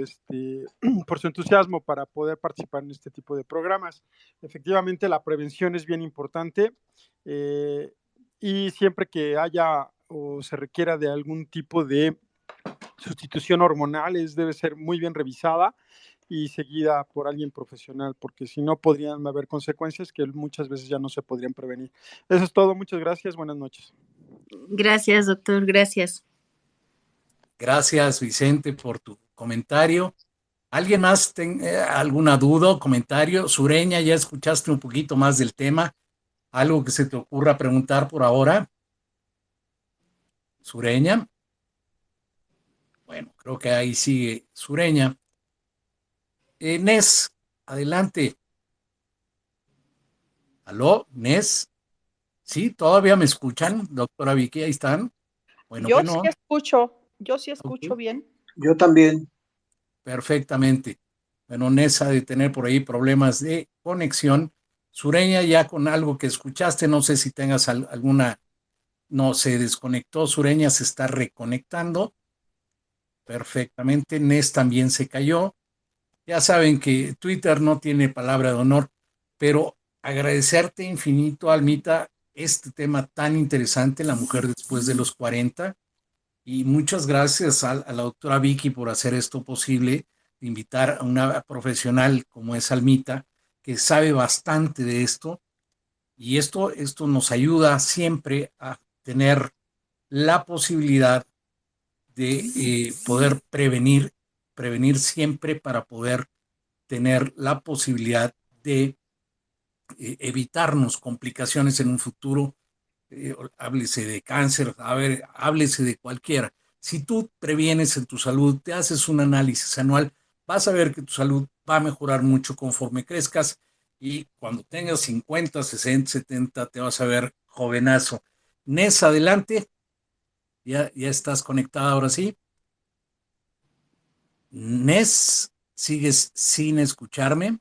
S8: entusiasmo para poder participar en este tipo de programas. Efectivamente, la prevención es bien importante y siempre que haya o se requiera de algún tipo de sustitución hormonal debe ser muy bien revisada y seguida por alguien profesional, porque si no podrían haber consecuencias que muchas veces ya no se podrían prevenir. Eso es todo, muchas gracias, buenas noches.
S2: Gracias, doctor, gracias.
S1: Gracias, Vicente, por tu comentario. ¿Alguien más alguna duda o comentario? Sureña, ya escuchaste un poquito más del tema. ¿Algo que se te ocurra preguntar por ahora? Sureña. Bueno, creo que ahí sigue Sureña. Nes, adelante. ¿Aló, Nes? ¿Sí? ¿Todavía me escuchan, doctora Vicky? Ahí están. Bueno,
S3: Yo sí escucho
S1: Okay.
S3: bien.
S4: Yo también.
S1: Perfectamente. Bueno, Nes ha de tener por ahí problemas de conexión. Sureña, ya con algo que escuchaste, no sé si tengas alguna, no, se desconectó, Sureña se está reconectando perfectamente, Nes también se cayó. Ya saben que Twitter no tiene palabra de honor, pero agradecerte infinito, Almita, este tema tan interesante, la mujer después de los 40, y muchas gracias a la doctora Vicky por hacer esto posible, invitar a una profesional como es Almita, que sabe bastante de esto, y esto nos ayuda siempre a tener la posibilidad de poder prevenir siempre para poder tener la posibilidad de evitarnos complicaciones en un futuro, háblese de cáncer, háblese de cualquiera. Si tú previenes en tu salud, te haces un análisis anual, vas a ver que tu salud va a mejorar mucho conforme crezcas y cuando tengas 50, 60, 70 te vas a ver jovenazo. Nes, adelante. Ya estás conectada ahora sí. Nes, ¿sigues sin escucharme?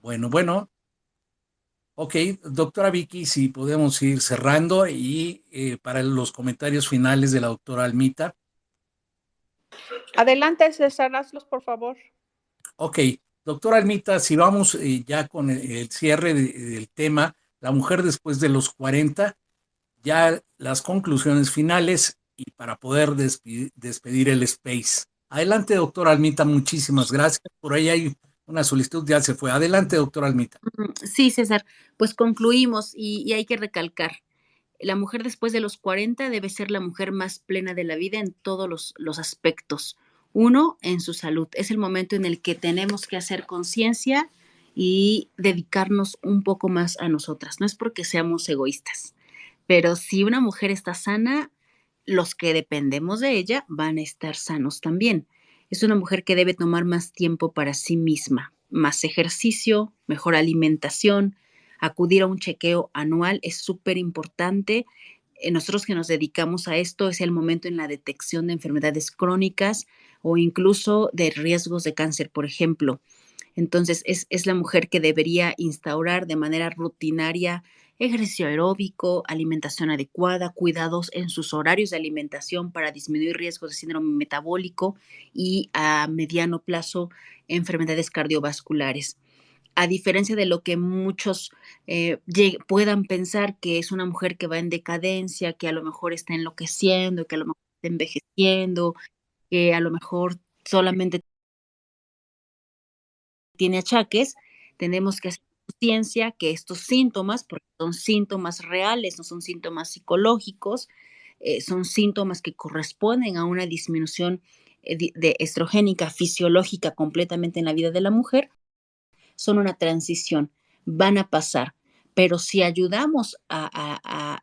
S1: Bueno. Ok, doctora Vicky, si podemos ir cerrando y para los comentarios finales de la doctora Almita.
S3: Adelante, César, hazlos, por favor.
S1: Ok, doctora Almita, si vamos ya con el cierre del tema, la mujer después de los 40, ya las conclusiones finales y para poder despedir el space. Adelante, doctora Almita, muchísimas gracias. Por ahí hay una solicitud, ya se fue. Adelante, doctora Almita.
S2: Sí, César, pues concluimos y hay que recalcar. La mujer después de los 40 debe ser la mujer más plena de la vida en todos los aspectos. Uno, en su salud. Es el momento en el que tenemos que hacer conciencia y dedicarnos un poco más a nosotras. No es porque seamos egoístas, pero si una mujer está sana, los que dependemos de ella van a estar sanos también. Es una mujer que debe tomar más tiempo para sí misma, más ejercicio, mejor alimentación, acudir a un chequeo anual es súper importante. Nosotros que nos dedicamos a esto es el momento en la detección de enfermedades crónicas o incluso de riesgos de cáncer, por ejemplo. Entonces, es la mujer que debería instaurar de manera rutinaria ejercicio aeróbico, alimentación adecuada, cuidados en sus horarios de alimentación para disminuir riesgos de síndrome metabólico y a mediano plazo enfermedades cardiovasculares. A diferencia de lo que muchos puedan pensar que es una mujer que va en decadencia, que a lo mejor está enloqueciendo, que a lo mejor está envejeciendo, que a lo mejor solamente tiene achaques, tenemos que hacer conciencia que estos síntomas, porque son síntomas reales, no son síntomas psicológicos, son síntomas que corresponden a una disminución de estrogénica fisiológica completamente en la vida de la mujer, son una transición, van a pasar, pero si ayudamos a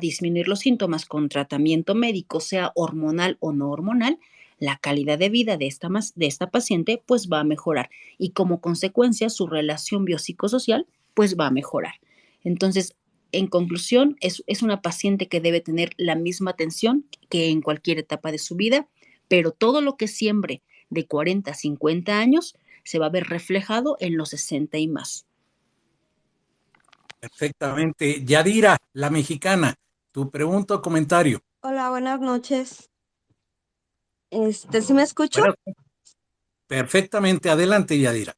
S2: disminuir los síntomas con tratamiento médico, sea hormonal o no hormonal, la calidad de vida de esta paciente pues va a mejorar y como consecuencia su relación biopsicosocial pues va a mejorar. Entonces, en conclusión, es una paciente que debe tener la misma atención que en cualquier etapa de su vida, pero todo lo que siembre de 40 a 50 años se va a ver reflejado en los 60 y más.
S1: Perfectamente. Yadira, la mexicana, tu pregunta o comentario.
S9: Hola, buenas noches. ¿Sí me escucho?
S1: Bueno, perfectamente. Adelante, Yadira.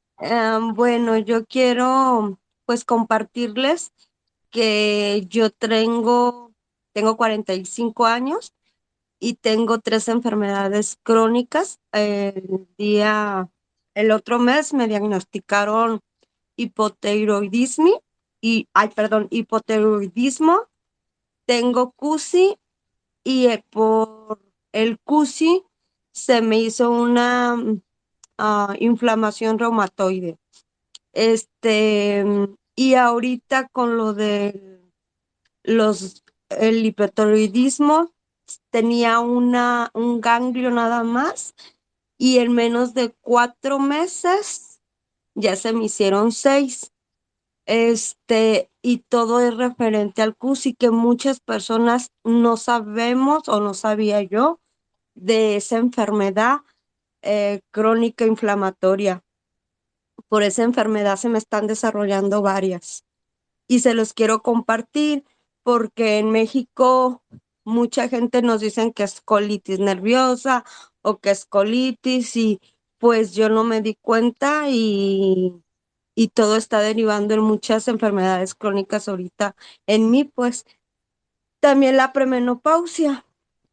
S9: Bueno, yo quiero pues compartirles que yo tengo 45 años y tengo 3 enfermedades crónicas. El otro mes me diagnosticaron hipotiroidismo hipotiroidismo, tengo CUSI y por el CUSI se me hizo una inflamación reumatoide. Y ahorita con lo de el hipotiroidismo tenía un ganglio nada más y en menos de 4 meses ya se me hicieron 6. Y todo es referente al CUSI, que muchas personas no sabemos o no sabía yo de esa enfermedad crónica inflamatoria. Por esa enfermedad se me están desarrollando varias y se los quiero compartir porque en México mucha gente nos dicen que es colitis nerviosa o que es colitis y pues yo no me di cuenta y todo está derivando en muchas enfermedades crónicas ahorita en mí, pues también la premenopausia.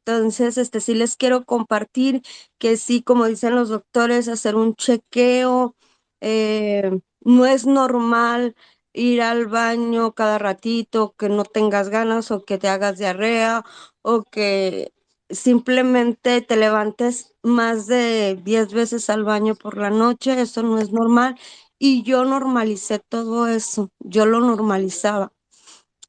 S9: Entonces, sí les quiero compartir que sí, como dicen los doctores, hacer un chequeo, no es normal ir al baño cada ratito, que no tengas ganas o que te hagas diarrea o que simplemente te levantes más de 10 veces al baño por la noche, eso no es normal. Y yo normalicé todo eso, yo lo normalizaba.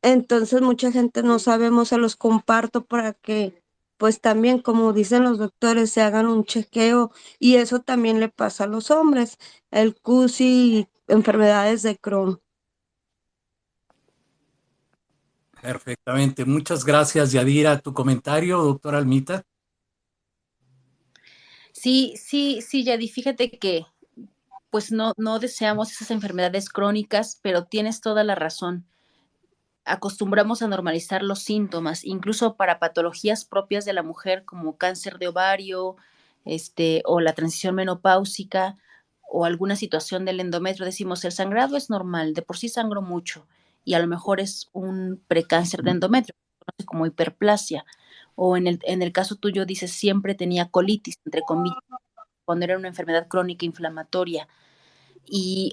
S9: Entonces mucha gente no sabemos, se los comparto para que pues también, como dicen los doctores, se hagan un chequeo y eso también le pasa a los hombres, el CUSI y enfermedades de Crohn.
S1: Perfectamente. Muchas gracias, Yadira. ¿Tu comentario, doctora Almita?
S2: Sí, Yadi, fíjate que pues no deseamos esas enfermedades crónicas, pero tienes toda la razón. Acostumbramos a normalizar los síntomas, incluso para patologías propias de la mujer como cáncer de ovario, o la transición menopáusica o alguna situación del endometrio. Decimos, el sangrado es normal, de por sí sangro mucho y a lo mejor es un precáncer de endometrio, como hiperplasia. O en el caso tuyo dices, siempre tenía colitis, entre comillas, cuando era una enfermedad crónica inflamatoria.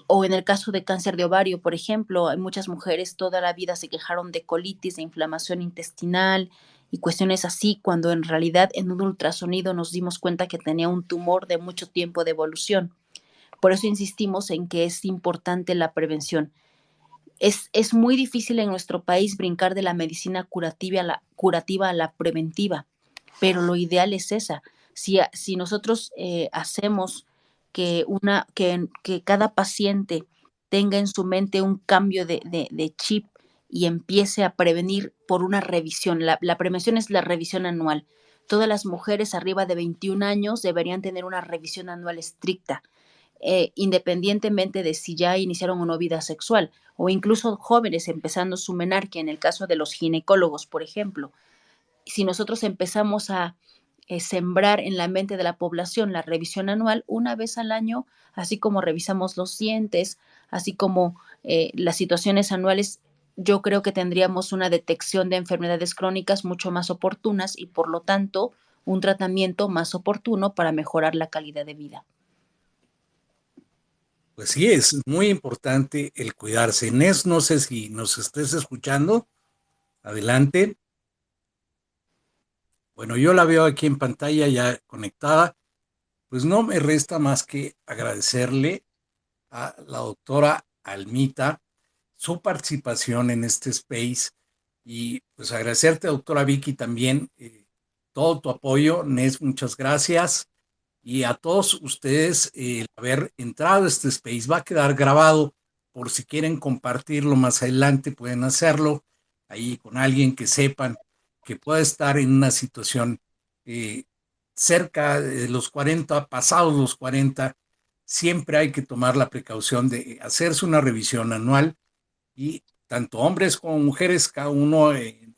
S2: O en el caso de cáncer de ovario, por ejemplo, hay muchas mujeres toda la vida se quejaron de colitis, de inflamación intestinal y cuestiones así, cuando en realidad en un ultrasonido nos dimos cuenta que tenía un tumor de mucho tiempo de evolución. Por eso insistimos en que es importante la prevención. Es muy difícil en nuestro país brincar de la medicina curativa a la preventiva, pero lo ideal es esa. Si nosotros hacemos que cada paciente tenga en su mente un cambio de chip y empiece a prevenir por una revisión. La prevención es la revisión anual. Todas las mujeres arriba de 21 años deberían tener una revisión anual estricta, independientemente de si ya iniciaron o no vida sexual, o incluso jóvenes empezando su menarquia, en el caso de los ginecólogos, por ejemplo. Si nosotros empezamos a sembrar en la mente de la población la revisión anual una vez al año, así como revisamos los dientes, así como las situaciones anuales, yo creo que tendríamos una detección de enfermedades crónicas mucho más oportunas y por lo tanto un tratamiento más oportuno para mejorar la calidad de vida.
S1: Pues sí, es muy importante el cuidarse. Inés, no sé si nos estés escuchando. Adelante. Bueno, yo la veo aquí en pantalla ya conectada. Pues no me resta más que agradecerle a la doctora Almita su participación en este space y pues agradecerte, doctora Vicky, también todo tu apoyo. Nes, muchas gracias. Y a todos ustedes el haber entrado a este space va a quedar grabado por si quieren compartirlo más adelante, pueden hacerlo ahí con alguien que sepan que pueda estar en una situación eh, cerca de los 40, pasados los 40. Siempre hay que tomar la precaución de hacerse una revisión anual y tanto hombres como mujeres, cada uno en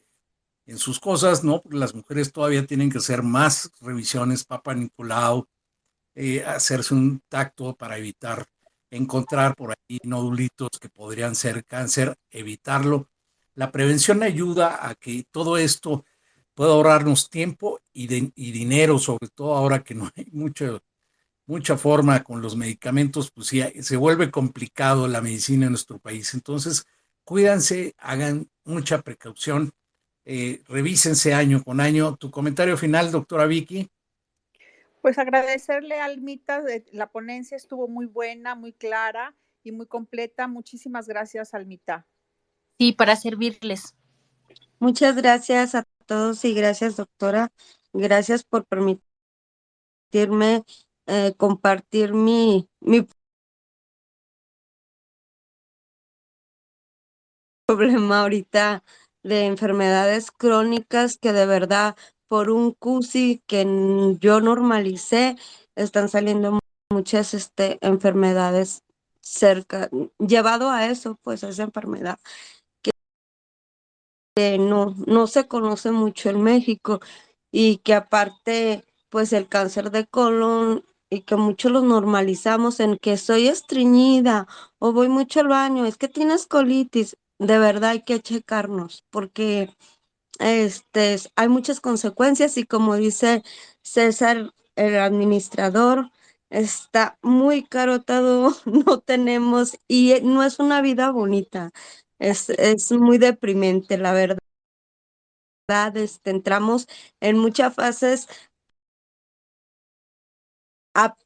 S1: sus cosas, ¿no? Porque las mujeres todavía tienen que hacer más revisiones, Papa Nicolau, hacerse un tacto para evitar encontrar por ahí nodulitos que podrían ser cáncer, evitarlo. La prevención ayuda a que todo esto pueda ahorrarnos tiempo y dinero, sobre todo ahora que no hay mucha forma con los medicamentos, pues sí, se vuelve complicado la medicina en nuestro país. Entonces, cuídense, hagan mucha precaución, revísense año con año. Tu comentario final, doctora Vicky.
S3: Pues agradecerle a Almita, la ponencia estuvo muy buena, muy clara y muy completa. Muchísimas gracias, Almita.
S2: Sí, para servirles.
S9: Muchas gracias a todos y gracias, doctora. Gracias por permitirme compartir mi problema ahorita de enfermedades crónicas que de verdad por un CUSI que yo normalicé están saliendo muchas enfermedades cerca, llevado a eso, pues a esa enfermedad que no se conoce mucho en México y que aparte, pues el cáncer de colon y que muchos los normalizamos en que soy estreñida o voy mucho al baño, es que tienes colitis, de verdad hay que checarnos porque hay muchas consecuencias y como dice César, el administrador, Está muy caro todo, no tenemos, y no es una vida bonita, es muy deprimente, la verdad. Entramos en muchas fases.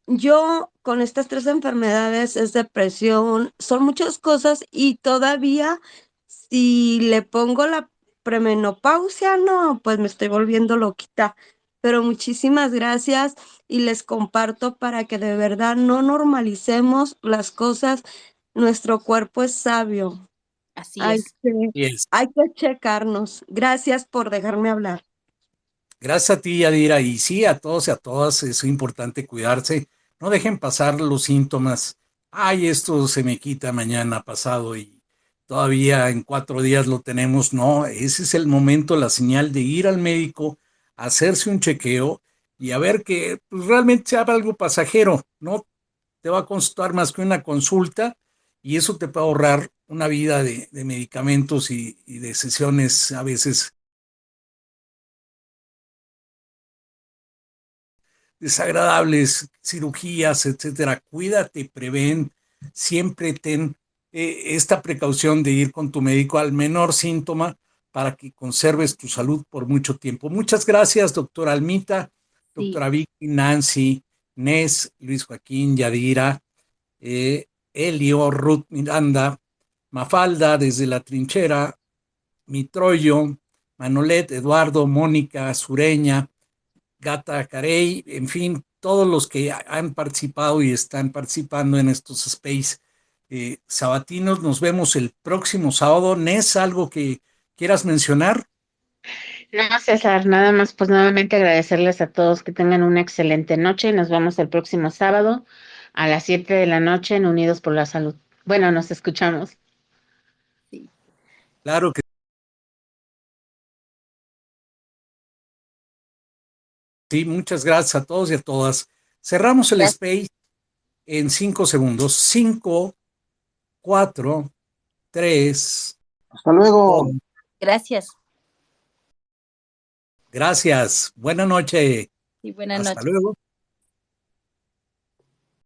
S9: Yo con estas 3 enfermedades es depresión, son muchas cosas y todavía si le pongo la premenopausia, no, pues me estoy volviendo loquita. Pero muchísimas gracias y les comparto para que de verdad no normalicemos las cosas. Nuestro cuerpo es sabio.
S2: Así
S9: Hay
S2: es.
S9: que,
S1: Y es.
S9: hay que checarnos. Gracias por dejarme hablar.
S1: Gracias a ti, Yadira, y sí, a todos y a todas es importante cuidarse. No dejen pasar los síntomas. Ay, esto se me quita mañana pasado y todavía en 4 días lo tenemos. No, ese es el momento, la señal de ir al médico, hacerse un chequeo y a ver que pues, realmente sea algo pasajero. No te va a costar más que una consulta y eso te puede ahorrar una vida de medicamentos y de sesiones a veces desagradables, cirugías, etcétera. Cuídate, prevén, siempre ten esta precaución de ir con tu médico al menor síntoma para que conserves tu salud por mucho tiempo. Muchas gracias, doctora Almita,
S2: Sí.
S1: doctora Vicky, Nancy, Nes, Luis Joaquín, Yadira, Elio, Ruth Miranda, Mafalda desde la trinchera, Mitroyo, Manolet, Eduardo, Mónica, Sureña, Gata Carey, en fin, todos los que han participado y están participando en estos space sabatinos. Nos vemos el próximo sábado. Nes, ¿algo que quieras mencionar?
S5: No, César, nada más, pues nuevamente agradecerles a todos que tengan una excelente noche. Nos vemos el próximo sábado a las 7 de la noche en Unidos por la Salud. Bueno, nos escuchamos.
S2: Sí.
S1: Claro que sí, muchas gracias a todos y a todas. Cerramos el space en 5 segundos. 5, 4, 3.
S4: Hasta luego.
S2: Gracias.
S1: Gracias. Buena noche.
S2: Y buenas
S1: Hasta
S2: noches.
S1: luego.